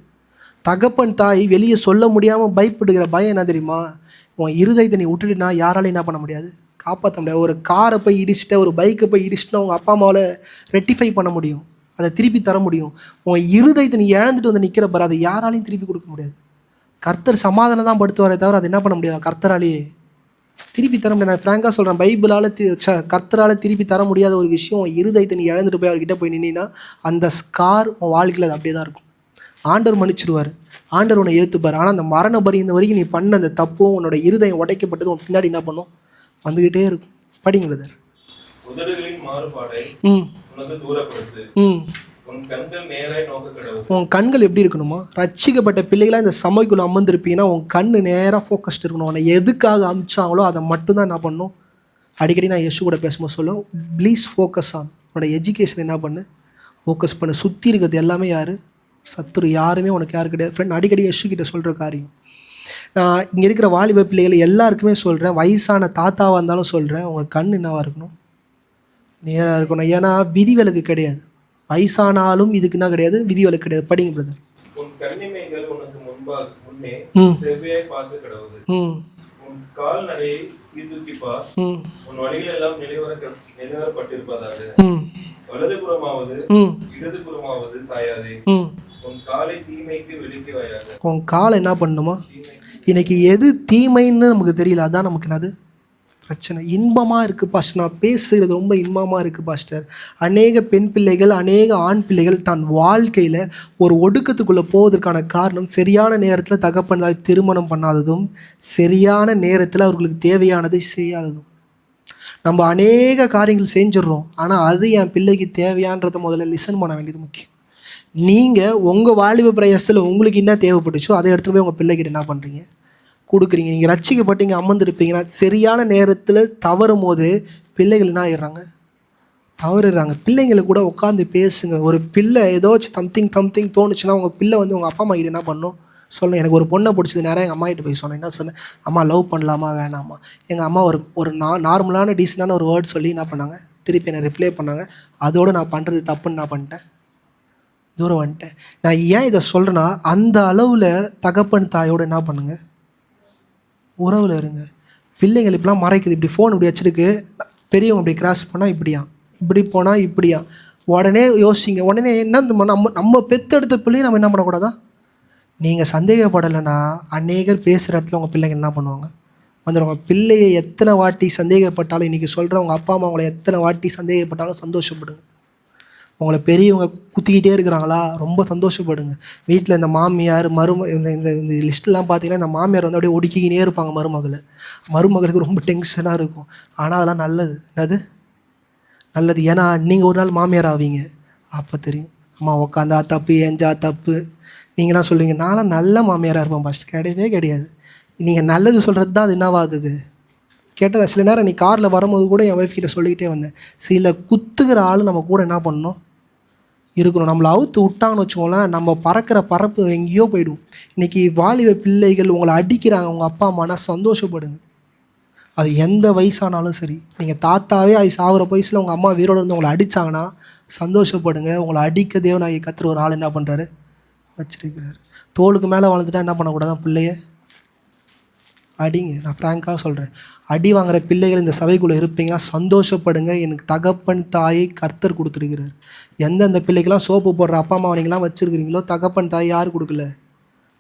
தகப்பன் தாய் வெளியே சொல்ல முடியாமல் பயப்படுகிற பயம் என்ன தெரியுமா, உன் இருதயத்தை நீ விட்டுட்டுனா யாராலையும் என்ன பண்ண முடியாது, காப்பாற்ற முடியாது. ஒரு காரை போய் இடிச்சிட்ட, ஒரு பைக்கை போய் இடிச்சிட்டா உங்கள் அப்பா அம்மாவில் ரெட்டிஃபை பண்ண முடியும், அதை திருப்பி தர முடியும். உன் இருதயத்தை நீ இழந்துட்டு வந்து நிற்கிற பாரு, அதை யாராலையும் திருப்பி கொடுக்க முடியாது. கர்த்தர் சமாதானம் தான் படுத்துவாரே தவிர அதை என்ன பண்ண முடியாது, கர்த்தராலேயே திருப்பி தர முடியாது. நான் ஃப்ராங்காக சொல்கிறேன், பைபிளால் கர்த்தரால் திருப்பி தர முடியாத ஒரு விஷயம், உன் இருதயத்தை நீ இழந்துட்டு போய் அவர்கிட்ட போய் நின்னா அந்த ஸ்கார் உன் வாழ்க்கையில் அது அப்படியே தான் இருக்கும். ஆண்டவர் மன்னிச்சிடுவார், ஆண்டவர் உன்னை ஏற்றுப்பார். ஆனால் அந்த மரண பரியந்த வரைக்கும் நீ பண்ண அந்த தப்பும் உன்னோட இருதயம் உடைக்கப்பட்டது உன் பின்னாடி என்ன பண்ணும், வந்துக்கிட்டே இருக்கும். படிங்க பிரதர். உன் கண்கள் எப்படி இருக்கணுமா, ரட்சிக்கப்பட்ட பிள்ளைகளாக இந்த சமைக்குள்ள அமர்ந்திருப்பீங்கன்னா உன் கண்ணு நேராக ஃபோக்கஸ்ட் இருக்கணும். உன்னை எதுக்காக அமிச்சாங்களோ அதை மட்டும்தான் என்ன பண்ணணும். அடிக்கடி நான் யேசு கூட பேசும்போது சொல்லுவேன், ப்ளீஸ் ஃபோக்கஸ் ஆன். உன்னோட எஜுகேஷன் என்ன பண்ணு, ஃபோக்கஸ் பண்ணு. சுற்றி இருக்கிறது எல்லாமே யார், சத்துரு. யாருமே உனக்கு யாரு கிடையாது. ஃப்ரெண்ட், அடிக்கடி யேசு கிட்ட சொல்கிற காரியம். நான் இங்கே இருக்கிற வாலிப பிள்ளைகளை எல்லாருக்குமே சொல்கிறேன், வயசான தாத்தாவாக இருந்தாலும் சொல்கிறேன், உங்கள் கண் என்னவாக இருக்கணும், நேராக இருக்கணும். ஏன்னா விதிவிலக்கு கிடையாது. வயசானாலும் இதுக்கு என்ன கிடையாது, விதிவிலக்கு கிடையாது. படிங்க பிரதர். உன் காலை என்ன பண்ணுமா, இன்னைக்கு எது தீமைன்னு நமக்கு தெரியல, அதான் நமக்கு என்னது பிரச்சனை. இன்பமாக இருக்குது பாஸ்டர், நான் பேசுகிறது ரொம்ப இன்பமாக இருக்குது பாஸ்டர். அநேக பெண் பிள்ளைகள், அநேக ஆண் பிள்ளைகள் தன் வாழ்க்கையில் ஒரு ஒடுக்கத்துக்குள்ளே போவதற்கான காரணம் சரியான நேரத்தில் தகப்பன் தாய் திருமணம் பண்ணாததும், சரியான நேரத்தில் அவர்களுக்கு தேவையானதை செய்யாததும். நம்ம அநேக காரியங்கள் செஞ்சிடறோம், ஆனால் அது என் பிள்ளைக்கு தேவையான்றதை முதல்ல லிசன் பண்ண வேண்டியது முக்கியம். நீங்கள் உங்கள் வாலிப பிரயாசத்தில் உங்களுக்கு என்ன தேவைப்பட்டுச்சோ அதை எடுத்துகிட்டு போய் உங்கள் பிள்ளைகிட்ட என்ன பண்ணுறீங்க, கொடுக்குறீங்க. நீங்கள் ரட்சிக்கப்பட்டீங்க அமர்ந்துருப்பீங்கன்னா சரியான நேரத்தில் தவறும் போது பிள்ளைகள் என்ன ஆயிடுறாங்க, தவறுறாங்க. பிள்ளைங்களை கூட உட்காந்து பேசுங்க. ஒரு பிள்ளை ஏதோச்சும் சம்திங் தோணுச்சுன்னா உங்கள் பிள்ளை வந்து உங்கள் அப்பா அம்மா கிட்ட என்ன பண்ணணும் சொல்லணும். எனக்கு ஒரு பொண்ணை பிடிச்சது, நேரம் எங்கள் அம்மா கிட்ட போய் சொன்னேன். என்ன சொன்னேன், அம்மா லவ் பண்ணலாமா வேணாமா. எங்கள் அம்மா ஒரு நார்மலான டீசெண்டான ஒரு வேர்ட் சொல்லி என்ன பண்ணாங்க, திருப்பி என்னை ரிப்ளை பண்ணாங்க. அதோடு நான் பண்ணுறது தப்புன்னு நான் பண்ணிட்டேன், தூரம் வந்துட்டேன். நான் ஏன் இதை சொல்கிறேன்னா, அந்த அளவில் தகப்பன் தாயோடு என்ன பண்ணுங்கள், உறவில் இருங்க. பிள்ளைங்கள் இப்படிலாம் மறைக்குது, இப்படி ஃபோன் இப்படி வச்சுருக்கு, பெரியவங்க இப்படி கிராஸ் பண்ணால் இப்படியா, இப்படி போனால் இப்படியா, உடனே யோசிங்க. உடனே என்ன நம்ம பெற்றெடுத்த பிள்ளையை நம்ம என்ன பண்ணக்கூடாதா. நீங்கள் சந்தேகப்படலைன்னா அநேகர் பேசுகிற இடத்துல உங்கள் பிள்ளைங்க என்ன பண்ணுவாங்க, வந்துடுவாங்க. பிள்ளையை எத்தனை வாட்டி சந்தேகப்பட்டாலும், இன்றைக்கி சொல்கிறேன், உங்கள் அப்பா அம்மா உங்களை எத்தனை வாட்டி சந்தேகப்பட்டாலும் சந்தோஷப்படுங்க. உங்களை பெரியவங்க குத்திக்கிட்டே இருக்கிறாங்களா, ரொம்ப சந்தோஷப்படுங்க. வீட்டில் இந்த மாமியார் இந்த லிஸ்ட்லாம் பார்த்தீங்கன்னா இந்த மாமியார் வந்து அப்படியே ஒடுக்கிக்கினே இருப்பாங்க மருமகளுக்கு ரொம்ப டென்ஷனாக இருக்கும். ஆனால் அதெல்லாம் நல்லது. என்னது நல்லது, ஏன்னா நீங்கள் ஒரு நாள் மாமியார் ஆவீங்க, அப்போ தெரியும். அம்மா உக்காந்தா தப்பு, ஏஞ்சா தப்பு. நீங்களாம் சொல்லுவீங்க, நான்லாம் நல்ல மாமியாராக இருப்பேன். ஃபஸ்ட் கிடையவே கிடையாது. நீங்கள் நல்லது சொல்கிறது தான் அது என்னவாகுது கேட்டதா? சில நேரம் நீ காரில் வரும்போது கூட என் ஒய்ஃப் கிட்ட சொல்லிக்கிட்டே வந்தேன், சில குத்துகிற ஆள் நம்ம கூட என்ன பண்ணணும் இருக்கணும். நம்மளை அவுத்து விட்டாங்கன்னு வச்சுக்கோங்களேன், நம்ம பறக்கிற பறப்பு எங்கேயோ போயிடும். இன்றைக்கி வாலிப பிள்ளைகள் உங்களை அடிக்கிறாங்க, உங்கள் அப்பா அம்மானா சந்தோஷப்படுங்க. அது எந்த வயசானாலும் சரி. நீங்கள் தாத்தாவே அது சாகுற வயசில் உங்கள் அம்மா வீரோடு இருந்து உங்களை அடித்தாங்கன்னா சந்தோஷப்படுங்க. உங்களை அடிக்க தேவனாகி கத்துற ஒரு ஆள் என்ன பண்ணுறாரு வச்சிருக்கிறார். தோளுக்கு மேலே வளர்ந்துட்டா என்ன பண்ணக்கூடாதான்? பிள்ளைய அடிங்க. நான் ஃப்ராங்காக சொல்கிறேன், அடி வாங்குகிற பிள்ளைகள் இந்த சபைக்குள்ளே இருப்பீங்கன்னா சந்தோஷப்படுங்க. எனக்கு தகப்பன் தாயை கர்த்தர் கொடுத்துருக்கிறார். எந்தெந்த பிள்ளைக்கெல்லாம் சோப்பு போடுற அப்பா அம்மா நீங்களாம் வச்சுருக்கிறீங்களோ, தகப்பன் தாய் யார் கொடுக்கல?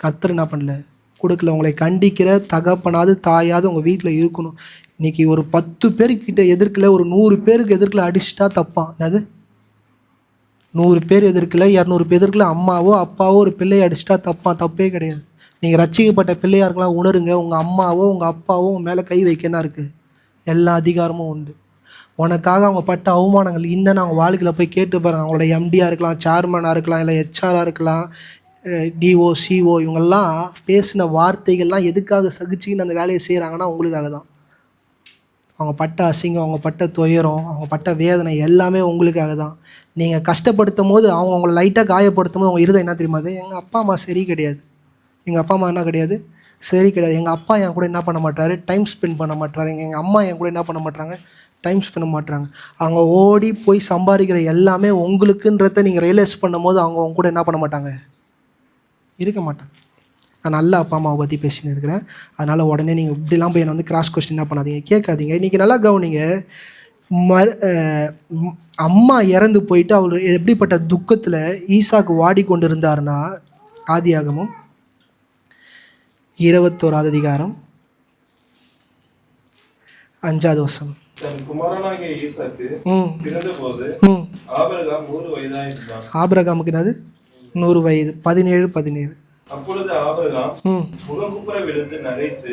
கர்த்தர் என்ன பண்ணல? கொடுக்கல. உங்களை கண்டிக்கிற தகப்பனாவது தாயாவது உங்கள் வீட்டில் இருக்கணும். இன்றைக்கி ஒரு 10 பேர்கிட்ட எதிர்க்கல, ஒரு 100 பேருக்கு எதிர்க்கல அடிச்சுட்டா தப்பான். என்னது 100 பேர் எதிர்க்கல, 200 பேர் எதிர்க்கல, அம்மாவோ அப்பாவோ ஒரு பிள்ளையை அடிச்சுட்டா தப்பான்? தப்பே கிடையாது. நீங்கள் ரட்சிக்கப்பட்ட பிள்ளையாக இருக்கலாம், உணருங்க. உங்கள் அம்மாவோ உங்கள் அப்பாவோ உங்கள் மேலே கை வைக்கனா இருக்குது, எல்லா அதிகாரமும் உண்டு. உனக்காக அவங்க பட்ட அவமானங்கள் இன்னும் அவங்க வாழ்க்கையில் போய் கேட்டு பாருங்க. அவங்களோட எம்டியாக இருக்கலாம், சேர்மனாக இருக்கலாம், இல்லை ஹெச்ஆராக இருக்கலாம், டிஓ சிஓ, இவங்கெல்லாம் பேசின வார்த்தைகள்லாம் எதுக்காக சகிச்சுக்கின்னு அந்த வேலையை செய்கிறாங்கன்னா உங்களுக்காக தான். அவங்க பட்ட அசிங்கம், அவங்க பட்ட துயரம், அவங்க பட்ட வேதனை எல்லாமே உங்களுக்காக தான். நீங்கள் கஷ்டப்படுத்தும் போது அவங்க அவங்கள லைட்டாக காயப்படுத்தும் போது அவங்க இருதம் என்ன தெரியுமா? அது எங்கள் அப்பா அம்மா சரி கிடையாது, எங்கள் அப்பா அம்மா என்ன கிடையாது, சரி கிடையாது. எங்கள் அப்பா என் கூட என்ன பண்ண மாட்டாரு, டைம் ஸ்பெண்ட் பண்ண மாட்டாரு. எங்கள் அம்மா என் கூட என்ன பண்ண மாட்டாங்க, டைம் ஸ்பெண்ட் மாட்டாங்க. அவங்க ஓடி போய் சம்பாதிக்கிற எல்லாமே உங்களுக்குன்றத நீங்கள் ரியலைஸ் பண்ணும் போது அவங்க கூட என்ன பண்ண மாட்டாங்க, இருக்க மாட்டாங்க. நான் நல்ல அப்பா அம்மாவை பற்றி பேசின்னு இருக்கிறேன். அதனால் உடனே நீங்கள் இப்படிலாம் போய் என்னை வந்து கிராஸ் கொஸ்டின் என்ன பண்ணாதீங்க, கேட்காதீங்க. இன்றைக்கி நல்லா கவனிங்க. அம்மா இறந்து போயிட்டு அவர் எப்படிப்பட்ட துக்கத்தில் ஈசாக்கு வாடிக்கொண்டு இருந்தார்னா, ஆதியாகமம் 21 அதிகாரம் 5வது வசனம். தன் குமாரனாகிய ஈசாக்கு பிறந்தபோது ஆபிரகாம் 100 வயதாயிருந்தான். ஆபிரகாமுக்கு என்னது 100 வயது. 17. அப்பொழுது ஆபிரகாம் முகங்குப்புற விழுந்து நகைத்து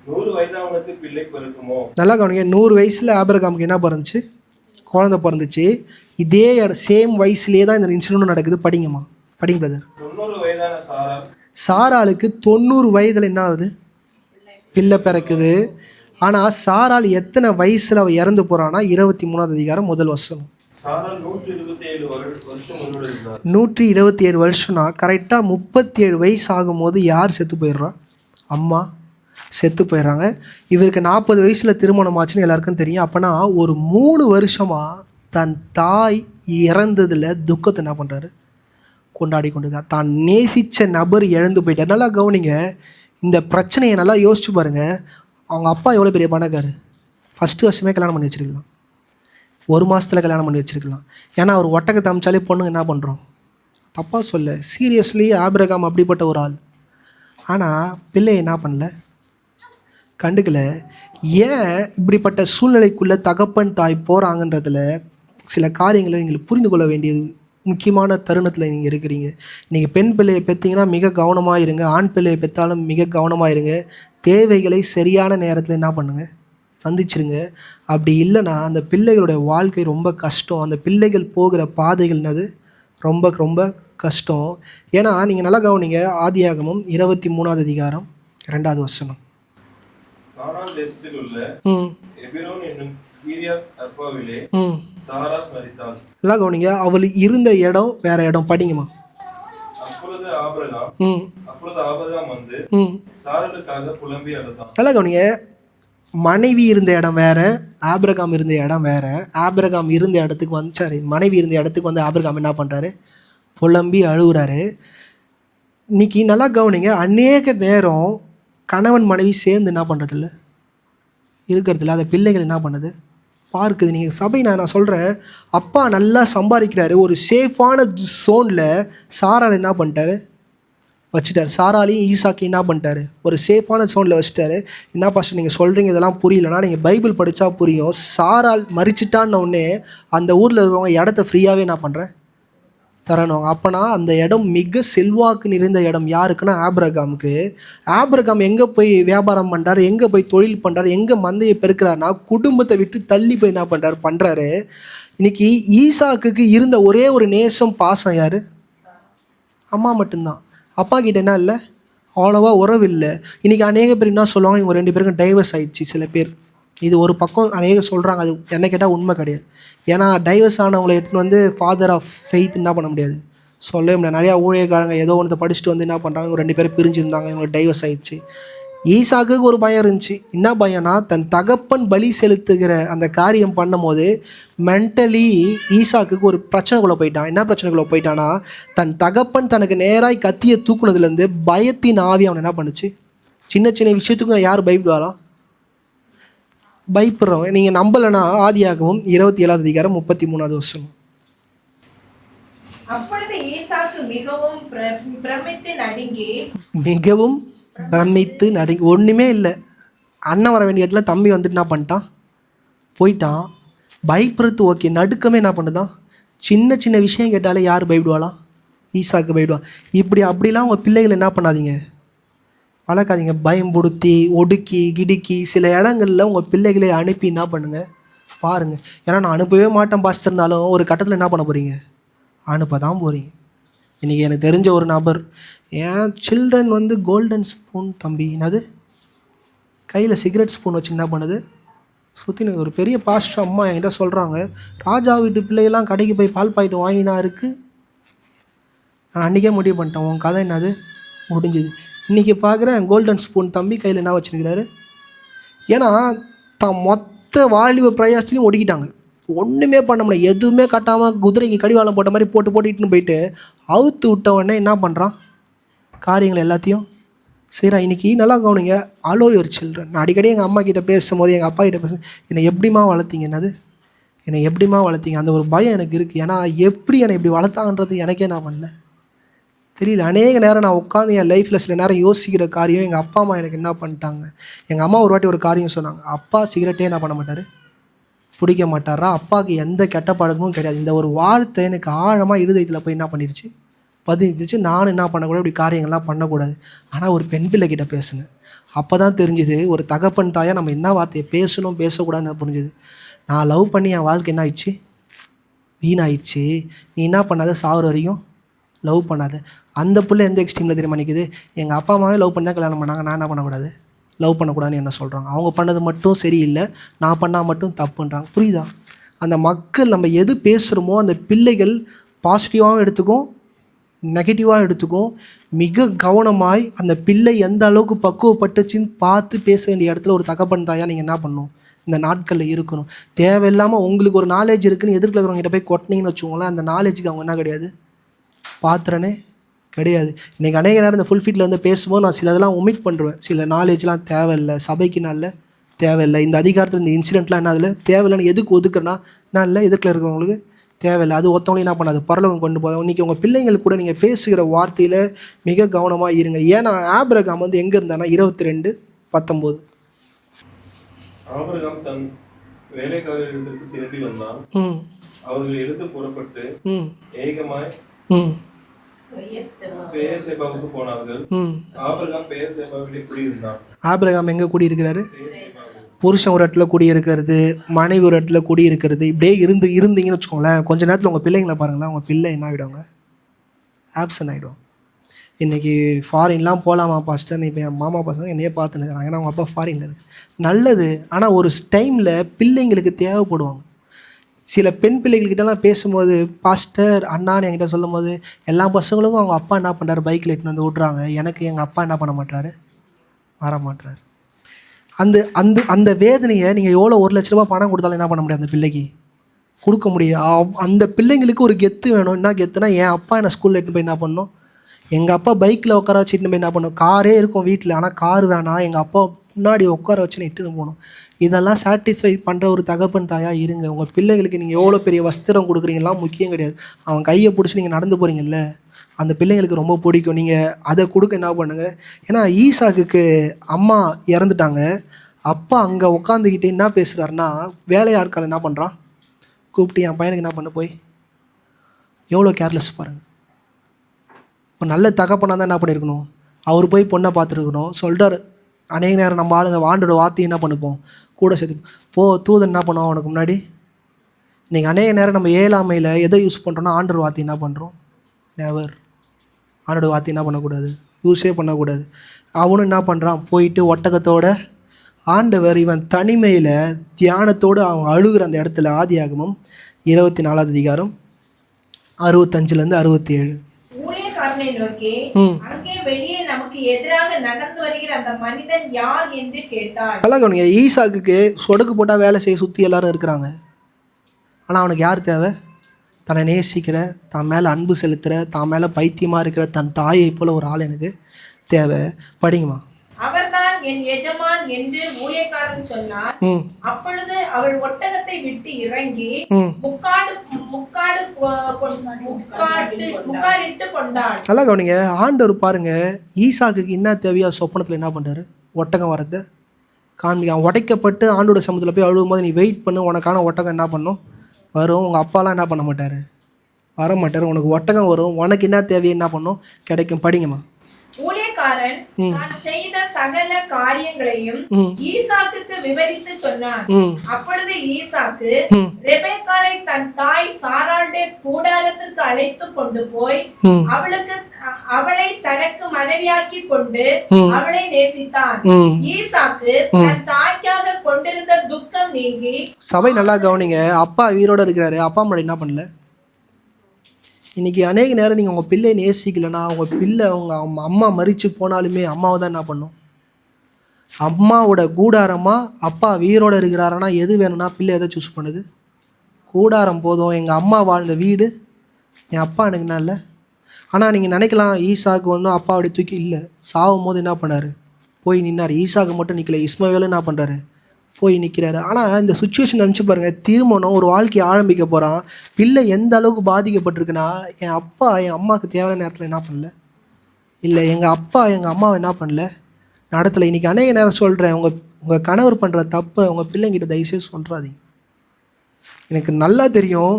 100 வயதானவனுக்கு பிள்ளை பிறக்குமோ? நல்லா கவனிங்க. 100 வயசில் ஆபிரகாமுக்கு என்ன பிறந்துச்சு? குழந்தை பிறந்துச்சு. இதே சேம் வயசுலேயே தான் இந்த இன்சிடென்ட் நடக்குது. படிங்கம்மா, படிங்க பிரதர். 90 வயதான சாராளுக்கு 90 வயதில் என்ன ஆகுது? பிள்ளை பிறக்குது. ஆனால் சாராள் எத்தனை வயசில் அவள் இறந்து போகிறான்னா 23வது அதிகாரம் 1 வசனம். 127 வருஷம்னா கரெக்டாக 37 வயசு ஆகும்போது யார் செத்து போயிடுறா? அம்மா செத்து போயிடுறாங்க. இவருக்கு 40 வயசில் திருமணம் ஆச்சுன்னு எல்லாருக்கும் தெரியும். அப்போனா ஒரு 3 வருஷமாக தன் தாய் இறந்ததில் துக்கத்தை என்ன பண்ணுறாரு? கொண்டாடி கொண்டு தான். தான் நேசித்த நபர் இழந்து போயிட்டார். நல்லா கவனிங்க. இந்த பிரச்சனையை நல்லா யோசிச்சு பாருங்கள். அவங்க அப்பா எவ்வளோ பெரிய பணக்காரு. ஃபஸ்ட்டு வருஷமே கல்யாணம் பண்ணி வச்சுருக்கலாம், 1 மாதத்தில் கல்யாணம் பண்ணி வச்சுருக்கலாம். ஏன்னா அவர் ஒட்டகத்தை அமிச்சாலே பொண்ணுங்க என்ன பண்ணுறோம்? தப்பாக சொல்ல, சீரியஸ்லி ஆபிரகாம் அப்படிப்பட்ட ஒரு ஆள். ஆனால் பிள்ளையை என்ன பண்ணல, கண்டுக்கல. ஏன் இப்படிப்பட்ட சூழ்நிலைக்குள்ளே தகப்பன் தாய் போகிறாங்கன்றதில் சில காரியங்களை நீங்கள் புரிந்து கொள்ள வேண்டியது முக்கியமான தருணத்தில் நீங்கள் இருக்கிறீங்க. நீங்கள் பெண் பிள்ளையை பெற்றீங்கன்னா மிக கவனமாக இருங்க. ஆண் பிள்ளையை பெற்றாலும் மிக கவனமாக இருங்க. தேவைகளை சரியான நேரத்தில் என்ன பண்ணுங்கள், சந்திச்சிருங்க. அப்படி இல்லைன்னா அந்த பிள்ளைகளுடைய வாழ்க்கை ரொம்ப கஷ்டம். அந்த பிள்ளைகள் போகிற பாதைகள்னது ரொம்ப ரொம்ப கஷ்டம். ஏன்னா நீங்கள் நல்லா கவனிங்க. ஆதியாகமம் 23வது அதிகாரம் 2வது வசனம். நல்லா கவனிங்க. அவள் இருந்த இடம் வேற இடம். படிங்கம்மா. நல்லா கவனிங்க. மனைவி இருந்த இடம் வேற, ஆபிரகாம் இருந்த இடம் வேற. ஆபிரகாம் இருந்த இடத்துக்கு வந்து மனைவி இருந்த இடத்துக்கு வந்து ஆபிரகாம் என்ன பண்ணுறாரு? புலம்பி அழுகுறாரு. இன்னைக்கு நல்லா கவனிங்க. அநேக நேரம் கணவன் மனைவி சேர்ந்து என்ன பண்ணுறதில்ல, இருக்கிறதில்ல. அந்த பிள்ளைகள் என்ன பண்ணுது, பார்க்குது. நீங்கள் சபை நான் சொல்கிறேன், அப்பா நல்லா சம்பாதிக்கிறாரு. ஒரு சேஃபான ஜோனில் சாராள் என்ன பண்ணிட்டாரு, வச்சுட்டார். சாராளையும் ஈசாக்கி என்ன பண்ணிட்டாரு, ஒரு சேஃபான ஜோனில் வச்சுட்டாரு. என்ன பாஸ்டர் நீங்கள் சொல்கிறீங்க, இதெல்லாம் புரியலன்னா நீங்கள் பைபிள் படித்தா புரியும். சாராள் மறிச்சிட்டான்னு உடனே அந்த ஊரில் இருக்கிறவங்க இடத்த ஃப்ரீயாகவே என்ன பண்ணுறேன் தரணும். அப்போனா அந்த இடம் மிக செல்வாக்கு நிறைந்த இடம் யாருக்குன்னா ஆபிரகாமுக்கு. ஆபிரகாம் எங்கே போய் வியாபாரம் பண்ணுறாரு, எங்கே போய் தொழில் பண்ணுறாரு, எங்கே மந்தையை பெருக்கிறாருன்னா குடும்பத்தை விட்டு தள்ளி போய் என்ன பண்ணுறாரு. இன்னைக்கு ஈசாக்குக்கு இருந்த ஒரே ஒரு நேசம் பாசம் யார்? அம்மா மட்டும்தான். அப்பா கிட்ட என்ன இல்லை, அவ்வளோவா உறவு இல்லை. இன்றைக்கி அநேக பேர் என்ன சொல்லுவாங்க, இவங்க 2 பேருக்கும் டைவர்ஸ் ஆயிடுச்சு. சில பேர் இது ஒரு பக்கம் அநேக சொல்கிறாங்க, அது என்ன கேட்டால் உண்மை கிடையாது. ஏன்னா டைவர்ஸ் ஆனவங்களை எடுத்துன்னு வந்து ஃபாதர் ஆஃப் ஃபெய்த் என்ன பண்ண முடியாது, சொல்லவே முடியாது. நிறையா ஊழியக்காரங்க ஏதோ ஒன்று படிச்சுட்டு வந்து என்ன பண்ணுறாங்க, இவங்க 2 பேரும் பிரிஞ்சுருந்தாங்க, இவங்களுக்கு டைவர்ஸ் ஆயிடுச்சு. ஈசாக்குக்கு ஒரு பயம் இருந்துச்சு. என்ன பயம்னா, தன் தகப்பன் பலி செலுத்துகிற அந்த காரியம் பண்ணும் போது மென்டலி ஈசாக்குக்கு ஒரு பிரச்சனைக்குள்ளே போயிட்டான். என்ன பிரச்சனைக்குள்ளே போயிட்டான்னா, தன் தகப்பன் தனக்கு நேராக கத்தியை தூக்குனதுலேருந்து பயத்தின் ஆவி அவனை என்ன பண்ணுச்சு. சின்ன சின்ன விஷயத்துக்கும் யார் பயப்படுவாரா? பயப்படுறவன். நீங்கள் நம்பலைன்னா ஆதியாகமம் 27வது அதிகாரம் 33வது வசனம். அப்பொழுது ஈசாக்கு மிகவும் பிரமித்து நடுங்கி ஒன்றுமே இல்லை. அண்ணன் வர வேண்டிய இடத்துல தம்பி வந்துட்டு என்ன பண்ணிட்டான், போயிட்டான். பயப்படுறது ஓகே, நடுக்கமே என்ன பண்ணுதான். சின்ன சின்ன விஷயம் கேட்டாலே யார் பயப்படுவாளா? ஈசாக்கு பயப்படுவான். அப்படிலாம் உங்கள் பிள்ளைகளை என்ன பண்ணாதீங்க, வளர்க்காதீங்க. பயம்படுத்தி ஒடுக்கி கிடுக்கி சில இடங்களில் உங்கள் பிள்ளைகளை அனுப்பி என்ன பண்ணுங்கள் பாருங்கள். ஏன்னா நான் அனுப்பவே மாட்டேன் பாஸ்டர்னாலும் ஒரு கட்டத்தில் என்ன பண்ண போகிறீங்க, அனுப்ப தான் போகிறீங்க. இன்றைக்கி எனக்கு தெரிஞ்ச ஒரு நபர், என் சில்ட்ரன் வந்து கோல்டன் ஸ்பூன் தம்பி, என்னது கையில் சிகரெட் ஸ்பூன் வச்சு என்ன பண்ணுது சுற்றி. ஒரு பெரிய பாஸ்டர் அம்மா என்கிட்ட சொல்கிறாங்க, ராஜா வீட்டு பிள்ளைகள்லாம் கடைக்கு போய் பால் பாக்கெட்டு வாங்கினா இருக்குது. நான் அன்றைக்கே முடிவு பண்ணிட்டேன், உன் கதை என்னது முடிஞ்சுது. இன்றைக்கி பார்க்குறேன் கோல்டன் ஸ்பூன் தம்பி கையில் என்ன வச்சுருக்கிறாரு. ஏன்னா தான் மொத்த வாலிப பிரயாசத்துலையும் ஒடுக்கிட்டாங்க. ஒன்றுமே பண்ண முடியல, எதுவுமே கட்டாமல் குதிரைக்கு கடிவாளம் போட்ட மாதிரி போட்டுட்டுன்னு போயிட்டு அவுத்து விட்ட உடனே என்ன பண்ணுறான், காரியங்கள் எல்லாத்தையும் சரி. இன்றைக்கி நல்லா கவனிங்க, அலோ யுவர் சில்ட்ரன். நான் அடிக்கடி எங்கள் அம்மா கிட்டே பேசும்போது, எங்கள் அப்பா கிட்டே என்னை எப்படிமா வளர்த்தீங்க, என்னை எப்படிமா வளர்த்தீங்க, அந்த ஒரு பயம் எனக்கு இருக்குது. ஏன்னா எப்படி என்னை இப்படி வளர்த்தாங்கன்றது எனக்கே நான் பண்ணல தெரியல. அநேக நேரம் நான் உட்காந்து என் லைஃப்பில் சில நேரம் யோசிக்கிற காரியம், எங்கள் அப்பா அம்மா எனக்கு என்ன பண்ணிட்டாங்க. எங்கள் அம்மா ஒரு வாட்டி ஒரு காரியம் சொன்னாங்க, அப்பா சிகரெட்டே என்ன பண்ண மாட்டார், பிடிக்க மாட்டாரா, அப்பாவுக்கு எந்த கெட்ட பழக்கமும் கிடையாது. இந்த ஒரு வார்த்தை எனக்கு ஆழமாக இருதயத்தில் போய் என்ன பண்ணிருச்சு, பதிஞ்சிச்சு. நானும் என்ன பண்ணக்கூடாது, இப்படி காரியங்கள்லாம் பண்ணக்கூடாது. ஆனால் ஒரு பெண் பிள்ளைகிட்ட பேசுனேன், அப்போ தான் தெரிஞ்சுது ஒரு தகப்பன் தாயாக நம்ம என்ன வார்த்தையை பேசணும் பேசக்கூடாதுன்னு புரிஞ்சுது. நான் லவ் பண்ணி என் வாழ்க்கை என்ன ஆயிடுச்சு, வீணாயிடுச்சு. நீ என்ன பண்ணாத, சாகுற வரையும் லவ் பண்ணாத. அந்த பிள்ளை எந்த எக்ஸ்ட்ரீமில் தெரியுமா நிற்குது, எங்கள் அப்பா அம்மாவே லவ் பண்ணி தான் கல்யாணம் பண்ணாங்க, நான் என்ன பண்ணக்கூடாது, லவ் பண்ணக்கூடாதுன்னு என்ன சொல்கிறாங்க. அவங்க பண்ணது மட்டும் சரியில்லை, நான் பண்ணால் மட்டும் தப்புன்றாங்க. புரியுதா? அந்த மக்கள் நம்ம எது பேசுகிறோமோ அந்த பிள்ளைகள் பாசிட்டிவாகவும் எடுத்துக்கும் நெகட்டிவாக எடுத்துக்கும். மிக கவனமாய் அந்த பிள்ளை எந்த அளவுக்கு பக்குவப்பட்டுச்சின்னு பார்த்து பேச வேண்டிய இடத்துல ஒரு தகப்பன் தாயாக நீங்கள் என்ன பண்ணணும், இந்த நாட்களில் இருக்கணும். தேவையில்லாமல் உங்களுக்கு ஒரு நாலேஜ் இருக்குதுன்னு எதிர்க்க இருக்கிறவங்ககிட்ட போய் கொட்டினீங்கன்னு வச்சுக்கோங்களேன், அந்த நாலேஜுக்கு அவங்க என்ன கிடையாது, பாத்திரனே கிடையாது. இன்றைக்கி அநேக நேரம் இந்த ஃபுல் ஃபீட்டில் வந்து பேசும்போது நான் சிலதெல்லாம் ஒமிட் பண்ணுறேன். சில நாலேஜ்லாம் தேவையில்லை, சபைக்கு நல்ல தேவையில்லை, இந்த அதிகாரத்தில் இந்த இன்சிடெண்ட்லாம் என்ன அதில் தேவையில்லைன்னு எதுக்கு ஒதுக்குறேன்னா நான் இல்லை, எதிர்க்கில் இருக்கிறவங்களுக்கு தேவையில்லை. அது ஒருத்தவங்களையும் என்ன பண்ணாது, பரலோகம் கொண்டு போதும். இன்றைக்கி உங்கள் பிள்ளைங்களுக்கு கூட நீங்கள் பேசுகிற வார்த்தையில் மிக கவனமாக இருங்க. ஏன்னா ஆபிரகாம் வந்து எங்கே இருந்தானா 22:19 ஆபிரகாம் தன் வேலைக்காரர்களுக்கு திரும்பி வந்தான். அவர்கள் எழுந்து புறப்பட்டு ஏகமாய் பெயர்சேபாவுக்கு போனார்கள். ஆபிரகாம் பெயர்சேபாவிலே குடியிருந்தான். ஆபிரகாம் எங்கே குடியிருக்கிறாரு, புருஷன் ஒரு இடத்துல குடியிருக்கிறது, மனைவி ஒரு இடத்துல குடியிருக்கிறது, இப்படியே இருந்தீங்கன்னு வச்சுக்கோங்களேன். கொஞ்சம் நேரத்தில் உங்கள் பிள்ளைங்களை பாருங்களேன், உங்கள் பிள்ளை என்ன ஆகிடுவாங்க, ஆப்சன்ட் ஆகிடும். இன்றைக்கி ஃபாரின்லாம் போகலாமா பாஸ்டர், இப்போ என் மாமா பசங்க என்னையே பார்த்துன்னுக்குறாங்க, ஏன்னா அவங்க அப்பா ஃபாரினில் இருக்குது. நல்லது, ஆனால் ஒரு டைமில் பிள்ளைங்களுக்கு தேவைப்படுவாங்க. சில பெண் பிள்ளைகள்கிட்டலாம் பேசும்போது, பாஸ்டர் அண்ணான்னு என்கிட்ட சொல்லும் போது, எல்லா பசங்களுக்கும் அவங்க அப்பா என்ன பண்ணுறாரு, பைக்கில் எட்டுன்னு வந்து விட்றாங்க. எனக்கு எங்கள் அப்பா என்ன பண்ண மாட்டாரு, வர மாட்டார். அந்த அந்த அந்த வேதனையை நீங்கள் எவ்வளோ 1 லட்ச ரூபா பணம் கொடுத்தாலும் என்ன பண்ண முடியாது, அந்த பிள்ளைக்கு கொடுக்க முடியாது. அந்த பிள்ளைங்களுக்கு ஒரு கெத்து வேணும். என்ன கெத்துனா, என் அப்பா என்னை ஸ்கூலில் எட்டுன்னு போய் என்ன பண்ணணும், எங்கள் அப்பா பைக்கில் உட்கார வச்சு இட்டுன்னு போய் என்ன பண்ணணும், காரே இருக்கும் வீட்டில், ஆனால் கார் வேணாம், எங்கள் அப்பா முன்னாடி உட்கார வச்சுன்னு இட்டுன்னு போகணும். இதெல்லாம் சாட்டிஸ்ஃபை பண்ணுற ஒரு தகப்பன் தாயாக இருங்க. உங்கள் பிள்ளைங்களுக்கு நீங்கள் எவ்வளோ பெரிய வஸ்திரம் கொடுக்குறீங்கலாம் முக்கியம் கிடையாது. அவன் கையை பிடிச்சி நீங்கள் நடந்து போகிறீங்கல்ல, அந்த பிள்ளைங்களுக்கு ரொம்ப பிடிக்கும். நீங்கள் அதை கொடுக்க என்ன பண்ணுங்கள். ஏன்னா ஈசாக்குக்கு அம்மா இறந்துட்டாங்க, அப்பா அங்கே உட்காந்துக்கிட்டு என்ன பேசுகிறாருன்னா, வேலையாட்கள் என்ன பண்ணுறான், கூப்பிட்டு என் பையனுக்கு என்ன பண்ண போய் எவ்வளோ கேர்லெஸ் பாருங்கள். ஒரு நல்ல தகப்பனாக தான் என்ன பண்ணியிருக்கணும், அவர் போய் பொண்ணை பார்த்துருக்கணும். சொல்கிறார் அநேக நேரம் நம்ம ஆளுங்க ஆண்டோட வார்த்தையை என்ன பண்ணிப்போம், கூட சேர்த்து போ தூதன் என்ன பண்ணுவோம் அவனுக்கு முன்னாடி. இன்றைக்கி அநேக நேரம் நம்ம ஏழாமையில் எதை யூஸ் பண்ணுறோன்னா ஆண்டோட வார்த்தை என்ன பண்ணுறோம், நெவர். ஆண்டோட வார்த்தை என்ன பண்ணக்கூடாது, யூஸே பண்ணக்கூடாது. அவனும் என்ன பண்ணுறான், போயிட்டு ஒட்டகத்தோட ஆண்டவர் இவன் தனிமையில் தியானத்தோடு அவன் அழுகிற அந்த இடத்துல ஆதியாகமம் 24 அதிகாரம் 65 67. ஊழியக்காரனை நோக்கி, அங்கே வெளியே நமக்கு எதிராக நடந்து வருகிற அந்த மனிதன் யார் என்று கேட்டாள். நல்லா கவனிங்க, ஈசாக்குக்கு சொடுக்கு போட்டால் வேலை செய்ய சுற்றி எல்லாரும் இருக்கிறாங்க. ஆனால் அவனுக்கு யார் தேவை, தன்னை நேசிக்கிற, தான் மேலே அன்பு செலுத்துகிற, தான் மேலே பைத்தியமாக இருக்கிற தன் தாயை போல் ஒரு ஆள் எனக்கு தேவை. படிங்கம்மா. அவர்தான் என் எஜமான் என்று ஊழியக்காரன் சொன்னார். அப்பொழுது அவள் ஒட்டகத்தை விட்டு இறங்கி முக்காடிட்டு கொண்டாள். நல்லா கவனிங்க, ஆண்டவர் பாருங்க ஈசாக்குக்கு என்ன தேவையா சொப்பனத்தில் என்ன பண்ணுறாரு, ஒட்டகம் வரத காண்பிக்க. உடைக்கப்பட்டு ஆண்டோட சமூகத்தில் போய் அழுகும்போது நீ வெயிட் பண்ணு, உனக்கான ஒட்டகம் என்ன பண்ணும் வரும். உங்கள் அப்பாலாம் என்ன பண்ண மாட்டார், வர மாட்டார். உனக்கு ஒட்டகம் வரும், உனக்கு என்ன தேவையை என்ன பண்ணும் கிடைக்கும். படிங்கம்மா. ஊழியக்காரன் தான் செய்த சகல காரியங்களையும் ஈசாக்குக்கு விவரித்து சொன்னான். அப்பொழுது ஈசாக்கு ரெபெக்காளை தன் தாய் சாராளுடைய கூடாரத்திற்கு அழைத்து கொண்டு போய் அவளை தனக்கு மனைவியாக்கி கொண்டு அவளை நேசித்தான். ஈசாக்கு தன் தாய்க்காக கொண்டிருந்த துக்கம் நீங்கி. சபை நல்லா கவனிங்க, அப்பா உயிரோட இருக்கிறாரு, அப்பா அம்மா என்ன பண்ணல. இன்றைக்கி அநேக நேரம் நீங்கள் உங்கள் பிள்ளை நேசிக்கலைன்னா, உங்கள் பிள்ளை அவங்க அம்மா மரித்து போனாலுமே அம்மாவை தான் என்ன பண்ணும், அம்மாவோட கூடாரமாக அப்பா உயிரோடு இருக்கிறாருன்னா எது வேணும்னா பிள்ளை எதை சூஸ் பண்ணுது, கூடாரம் போதும், எங்கள் அம்மா வாழ்ந்த வீடு, என் அப்பா எனக்கு என்ன இல்லை. ஆனால் நீங்கள் நினைக்கலாம் ஈசாக்கு வந்து அப்பா அப்படி தூக்கி இல்லை, சாகும் போது என்ன பண்ணார், போய் நின்னார். ஈசாக்கு மட்டும் நிற்கல, இஸ்மாவேலும் என்ன பண்ணுறாரு, போய் நிற்கிறாரு. ஆனால் இந்த சுச்சுவேஷன் நினச்சி பாருங்கள், திருமணம் ஒரு வாழ்க்கையை ஆரம்பிக்க போகிறான், பிள்ளை எந்த அளவுக்கு பாதிக்கப்பட்டிருக்குன்னா, என் அப்பா என் அம்மாவுக்கு தேவையான நேரத்தில் என்ன பண்ணல, இல்லை எங்கள் அப்பா எங்கள் அம்மாவை என்ன பண்ணல நடத்தலை. இன்றைக்கி அநேக நேரம் சொல்கிறேன், உங்கள் கணவர் பண்ணுற தப்பை உங்கள் பிள்ளைங்கிட்ட தயவுசெய்து சொல்கிறாதீங்க. எனக்கு நல்லா தெரியும்,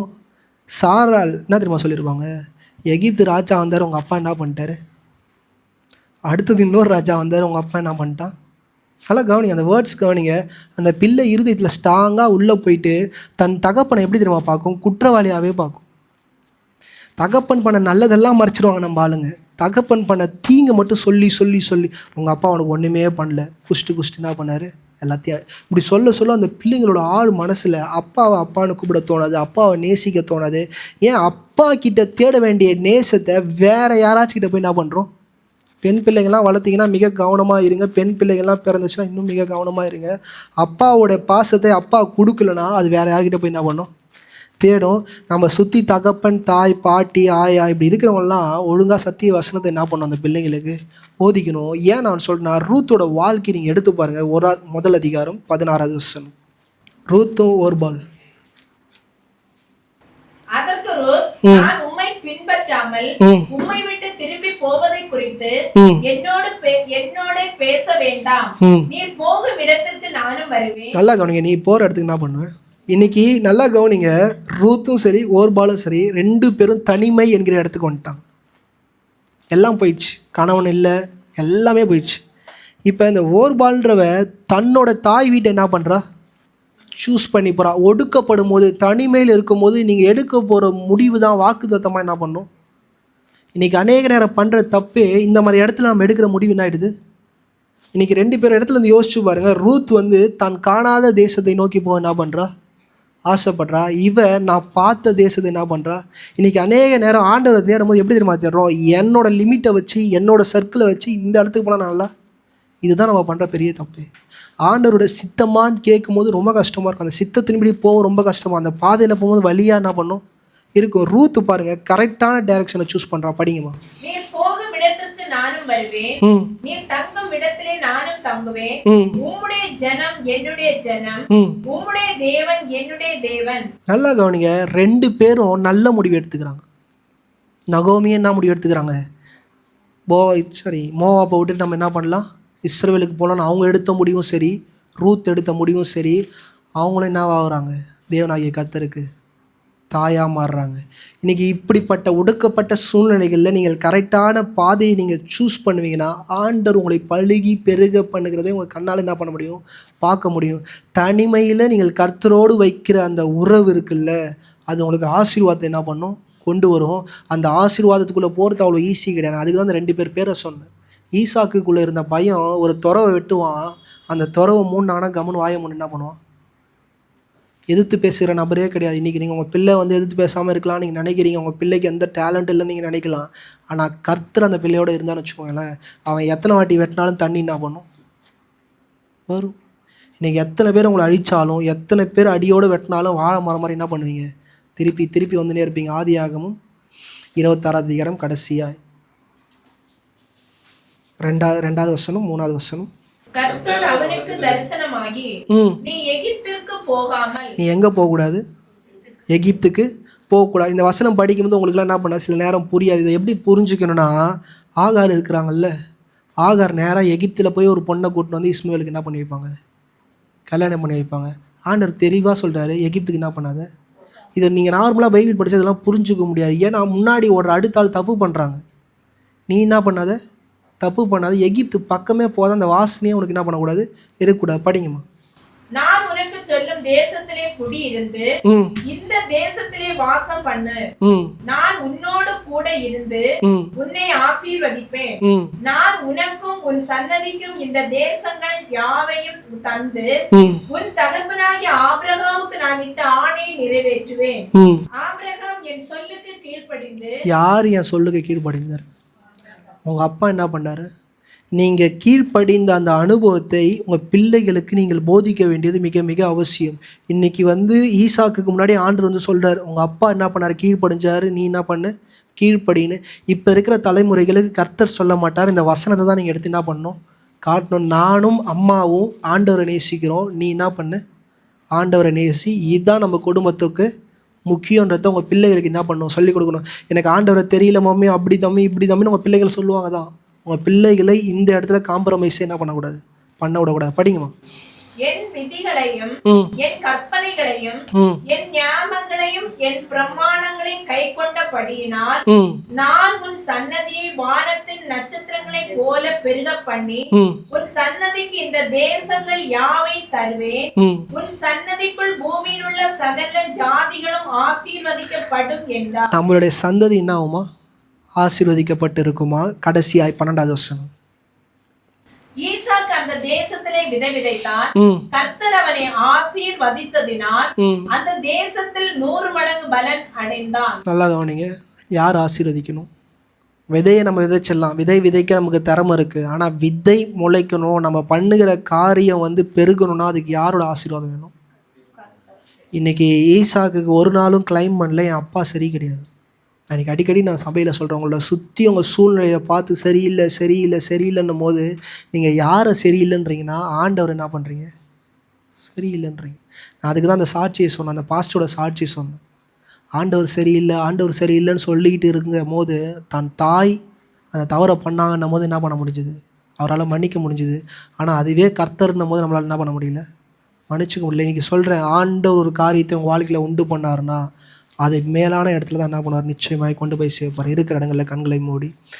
சாராள் என்ன தெரியுமா சொல்லியிருப்பாங்க, எகிப்து ராஜா வந்தார், உங்கள் அப்பா என்ன பண்ணிட்டாரு, அடுத்தது இன்னொரு ராஜா வந்தார், உங்கள் அப்பா என்ன பண்ணிட்டான். நல்லா கவனிங்க, அந்த வேர்ட்ஸ் கவனிங்க. அந்த பிள்ளை இருதயத்தில் ஸ்ட்ராங்காக உள்ளே போயிட்டு தன் தகப்பனை எப்படி தெரியுமா பார்க்கும், குற்றவாளியாகவே பார்க்கும். தகப்பன் பண்ண நல்லதெல்லாம் மறைச்சிடுவாங்க நம்ம ஆளுங்க, தகப்பன் பண்ண தீங்கை மட்டும் சொல்லி சொல்லி சொல்லி, உங்கள் அப்பா அவனுக்கு ஒன்றுமே பண்ணல, குஷ்டு என்ன பண்ணார் எல்லாத்தையும் இப்படி சொல்ல அந்த பிள்ளைங்களோட ஆள் மனசில் அப்பாவை அப்பான்னு கூப்பிட தோணாது, அப்பாவை நேசிக்க தோணாது. ஏன் அப்பா கிட்ட தேட வேண்டிய நேசத்தை வேறு யாராச்சும் கிட்ட போய் என்ன பண்ணுறோம். பெண் பிள்ளைங்கள்லாம் வளர்த்திங்கன்னா மிக கவனமாக இருங்க, பெண் பிள்ளைகள்லாம் பிறந்துச்சுன்னா இன்னும் மிக கவனமாக இருங்க. அப்பாவோட பாசத்தை அப்பா கொடுக்கலனா அது வேறு யார்கிட்ட போய் என்ன பண்ணோம் தேடும். நம்ம சுற்றி தகப்பன் தாய் பாட்டி ஆயா இப்படி இருக்கிறவங்கலாம் ஒழுங்காக சத்திய வசனத்தை என்ன பண்ணணும் அந்த பிள்ளைங்களுக்கு போதிக்கணும். ஏன் நான் சொல்கிறேன்னா, ரூத்தோட வாழ்க்கை நீங்கள் எடுத்து பாருங்கள், முதல் அதிகாரம் 16வது வசனம். ரூத்தும் ஓர்பால். அதற்கு ரூத், நான் உம்மை பின்பற்றாமல் உம்மை விட்டு திரும்பி போவதை குறித்து என்னோட பேச வேண்டாம், நீர் போகும் இடத்துக்கு நானும் வருவேன். நல்லா கவனிங்க, நீ போகிற இடத்துக்கு என்ன பண்ணுவேன். இன்னைக்கு நல்லா கவனிங்க, ரூத்தும் சரி ஓர்பாலும் சரி 2 பேரும் தனிமை என்கிற இடத்துக்கு வந்துட்டாங்க. எல்லாம் போயிடுச்சு, கணவன் இல்லை, எல்லாமே போயிடுச்சு. இப்போ இந்த ஓர்பால்ன்றவ தன்னோட தாய் வீட்டை என்ன பண்ணுறா, சூஸ் பண்ணி போகிறா. ஒடுக்கப்படும் போது, தனிமையில் இருக்கும்போது நீங்கள் எடுக்க போகிற முடிவு தான் வாக்குத்தத்தமாக என்ன பண்ணும். இன்றைக்கி அநேக நேரம் பண்ணுற தப்பே இந்த மாதிரி இடத்துல நம்ம எடுக்கிற முடிவு என்ன ஆகிடுது. இன்றைக்கி 2 பேர் இடத்துல இருந்து யோசிச்சு பாருங்கள். ரூத் வந்து தான் காணாத தேசத்தை நோக்கி போக என்ன பண்ணுறா, ஆசைப்படுறா. நான் பார்த்த தேசத்தை என்ன பண்ணுறா. இன்றைக்கி அநேக நேரம் ஆண்டவரை தேடும் போது எப்படி தெரியுமா தேடுறோம், என்னோட லிமிட்டை வச்சு என்னோட சர்க்கிளை வச்சு இந்த இடத்துக்கு போனால் நல்லா. இதுதான் நம்ம பண்ணுற பெரிய தப்பு. ஆண்டவரோட சித்தமான்னு கேட்கும்போது ரொம்ப கஷ்டமாக இருக்கும், அந்த சித்தத்தின்படி போக ரொம்ப கஷ்டமாக, அந்த பாதையில் போகும்போது வழியாக என்ன பண்ணும் இருக்கும். ரூத் பாருங்க கரெக்டான டைரக்ஷனை சூஸ் பண்ணுறா. படிங்கம்மா. நீர் போகும் இடத்திற்கு நானும் வருவேன், நீர் தங்கும் இடத்திலே நானும் தங்குவேன், உம்முடைய ஜனம் என்னுடைய ஜனம், உம்முடைய தேவன் என்னுடைய தேவன். நல்லா கவனிங்க, 2 பேரும் நல்ல முடிவு எடுத்துக்கிறாங்க. நகோமி என்ன முடிவு எடுத்துக்கிறாங்க, மோவாப்பை விட்டுட்டு நம்ம என்ன பண்ணலாம், இஸ்ரவேலுக்கு போகலான்னு அவங்க எடுத்த முடிவும் சரி, ரூத் எடுத்த முடிவும் சரி, அவங்களும் என்ன ஆகுறாங்க, தேவனாகிய கர்த்தருக்கு தாயாக மாறுறாங்க. இன்றைக்கி இப்படிப்பட்ட ஒடுக்கப்பட்ட சூழ்நிலைகளில் நீங்கள் கரெக்டான பாதையை நீங்கள் சூஸ் பண்ணுவீங்கன்னா ஆண்டவர் உங்களை பழுகி பெருக பண்ணுகிறதை உங்கள் கண்ணால் என்ன பண்ண முடியும், பார்க்க முடியும். தனிமையில் நீங்கள் கர்த்தரோடு வைக்கிற அந்த உறவு இருக்குல்ல, அது உங்களுக்கு ஆசீர்வாதத்தை என்ன பண்ணும், கொண்டு வரும். அந்த ஆசீர்வாதத்துக்குள்ளே போகிறது அவ்வளோ ஈஸி கிடையாது. அதுக்கு தான் அந்த 2 பேரை சொன்னேன். ஈசாக்குக்குள்ளே இருந்த பயம், ஒரு துறவை வெட்டுவான், அந்த துறவை 3 நாளாக கம்முன்னு வாய முன்னு என்ன பண்ணுவான், எதிர்த்து பேசுகிற நபரே கிடையாது. இன்றைக்கி நீங்கள் உங்கள் பிள்ளை வந்து எதிர்த்து பேசாமல் இருக்கலாம் நீங்கள் நினைக்கிறீங்க, உங்கள் பிள்ளைக்கு எந்த டேலண்ட் இல்லைன்னு நீங்கள் நினைக்கலாம். ஆனால் கர்த்தர் அந்த பிள்ளையோடு இருந்தான்னு வச்சுக்கோங்களேன், அவன் எத்தனை வாட்டி வெட்டினாலும் தண்ணி என்ன பண்ணும், வரும். இன்றைக்கி எத்தனை பேர் உங்களை அழித்தாலும், எத்தனை பேர் அடியோடு வெட்டினாலும் வாழை மரம் மாதிரி என்ன பண்ணுவீங்க, திருப்பி திருப்பி வந்துனே இருப்பீங்க. ஆதியாகமம் 26ஆம் அதிகாரம் கடைசியாக 2வது வசனம் 3வது வசனம். கர்த்தர் அவனுக்கு தரிசனமாகி, நீ எகிப்திற்கு போகாமல். நீ எங்கே போகக்கூடாது, எகிப்துக்கு போகக்கூடாது. இந்த வசனம் படிக்கும்போது உங்களுக்குலாம் என்ன பண்ண சில நேரம் புரியாது. இதை எப்படி புரிஞ்சுக்கணுன்னா, ஆகார் இருக்கிறாங்கல்ல, ஆகார் நேராக எகிப்தில் போய் ஒரு பொண்ணை கூட்டின்னு வந்து இஸ்மாவேலுக்கு என்ன பண்ணி வைப்பாங்க, கல்யாணம் பண்ணி வைப்பாங்க. ஆண்டவர் தெளிவாக சொல்கிறாரு, எகிப்துக்கு என்ன பண்ணாத. இதை நீங்கள் நார்மலாக பைபிள் படித்ததெல்லாம் புரிஞ்சுக்க முடியாது. ஏன்னா முன்னாடி ஓடுற அடுத்த ஆள் தப்பு பண்ணுறாங்க, நீ என்ன பண்ணாத, தப்பு பண்ணாது. எகிப்து பக்கமே போத அந்த வாசனையே உனக்கு என்ன பண்ணக்கூடாது, இருக்கக்கூடாது. படிங்கம்மா. நான் உனக்கு சொல்லும் தேசத்திலே குடியிருந்து இந்த தேசத்திலே வாசம் பண்ணு. நான் உன்னோடு கூட இருந்து உன்னை ஆசீர்வதிப்பேன். நான் உனக்கும் உன் சந்ததிக்கும் இந்த தேசங்கள் யாவையும் தந்து உன் தகப்பனாகிய ஆபிரகாமுக்கு நான் இட்ட ஆணையை நிறைவேற்றுவேன். ஆபிரகாம் என் சொல்லுக்கு கீழ்ப்படிந்து. யார் என் சொல்லுக்கு கீழ்ப்படிந்தார்? உங்கள் அப்பா என்ன பண்ணார்? நீங்கள் கீழ்ப்படிந்த அந்த அனுபவத்தை உங்கள் பிள்ளைகளுக்கு நீங்கள் போதிக்க வேண்டியது மிக மிக அவசியம். இன்றைக்கி வந்து ஈசாக்குக்கு முன்னாடி ஆண்டவர் வந்து சொல்கிறார், உங்கள் அப்பா என்ன பண்ணார், கீழ்ப்படிஞ்சார், நீ என்ன பண்ணு, கீழ்ப்படின்னு. இப்போ இருக்கிற தலைமுறைகளுக்கு கர்த்தர் சொல்ல மாட்டார். இந்த வசனத்தை தான் நீங்கள் எடுத்து என்ன பண்ணணும், காட்டணும். நானும் அம்மாவும் ஆண்டவரை நேசிக்கிறோம், நீ என்ன பண்ணு, ஆண்டவரை நேசி. இதுதான் நம்ம குடும்பத்துக்கு முக்கியன்றதை உங்கள் பிள்ளைகளுக்கு என்ன பண்ணணும், சொல்லிக் கொடுக்கணும். எனக்கு ஆண்டவரை தெரியல மம்மி, அப்படி தம்பி இப்படி தம்பின்னு உங்கள் பிள்ளைகள் சொல்லுவாங்க தான். உங்கள் பிள்ளைகளை இந்த இடத்துல காம்ப்ரமைஸே என்ன பண்ணக்கூடாது, பண்ண விடக்கூடாது. படிங்கம்மா. என் விதிகளையும் என் கற்பனைகளையும் என் ஞாபகங்களையும் என் பிரமாணங்களையும் கை கொண்டபடியினால் நான் உன் சன்னதியை வானத்தின் நட்சத்திரங்களை போல பெருக பண்ணி உன் சன்னதிக்கு இந்த தேசங்கள் யாவை தருவேன். உன் சன்னதிக்குள் பூமியில் உள்ள சகல ஜாதிகளும் ஆசீர்வதிக்கப்படும் என்றார். நம்மளுடைய சந்ததி என்ன ஆகுமா, ஆசீர்வதிக்கப்பட்டு இருக்குமா. கடைசியாய் 12வது வசனம். ஈசாக்கு அந்த தேசத்திலே விதை விதைத்தான். கர்த்தர் அவனை ஆசீர்வதித்ததினால் அந்த தேசத்தில் 100 மடங்கு பலன் அடைந்தான். நல்லா கவனிங்க, யார் ஆசீர்வதிக்கணும்? விதையை நம்ம விதைச்சிடலாம், விதை விதைக்க நமக்கு திறமை இருக்குது. ஆனால் விதை முளைக்கணும், நம்ம பண்ணுகிற காரியம் வந்து பெருகணும்னா அதுக்கு யாரோட ஆசீர்வாதம் வேணும்? இன்றைக்கி ஈசாக்குக்கு ஒரு நாளும் கிளைம் பண்ணல என் அப்பா சரி கிடையாது. அன்றைக்கி அடிக்கடி நான் சபையில் சொல்கிறேன், உங்களோட சுற்றி உங்கள் சூழ்நிலையை பார்த்து சரியில்லை சரியில்லை சரியில்லைன்னும் போது நீங்கள் யாரை சரியில்லைன்றீங்கன்னா ஆண்டவர் என்ன பண்ணுறீங்க, சரியில்லைன்றீங்க. நான் அதுக்கு தான் அந்த சாட்சியை சொன்னேன், அந்த பாஸ்டரோட சாட்சி சொன்னேன். ஆண்டவர் சரியில்லை ஆண்டவர் சரியில்லைன்னு சொல்லிக்கிட்டு இருக்கும் போது தன் தாய் அந்த தவறை பண்ணாங்கன்னும் போது என்ன பண்ண முடிஞ்சுது, அவரால் மன்னிக்க முடிஞ்சுது. ஆனால் அதுவே கர்த்தர்னும் போது நம்மளால் என்ன பண்ண முடியல, மன்னிச்சிக்க முடியல. இன்றைக்கி சொல்கிறேன், ஆண்டவர் ஒரு காரியத்தை உங்கள் வாழ்க்கையில் உண்டு பண்ணாருன்னா அது மேலான இடத்துல தான் என்ன பண்ணுவார், நிச்சயமாய் கொண்டு போய் சேர்ப்பார். இருக்கிற இடங்களில் கண்களை மூடி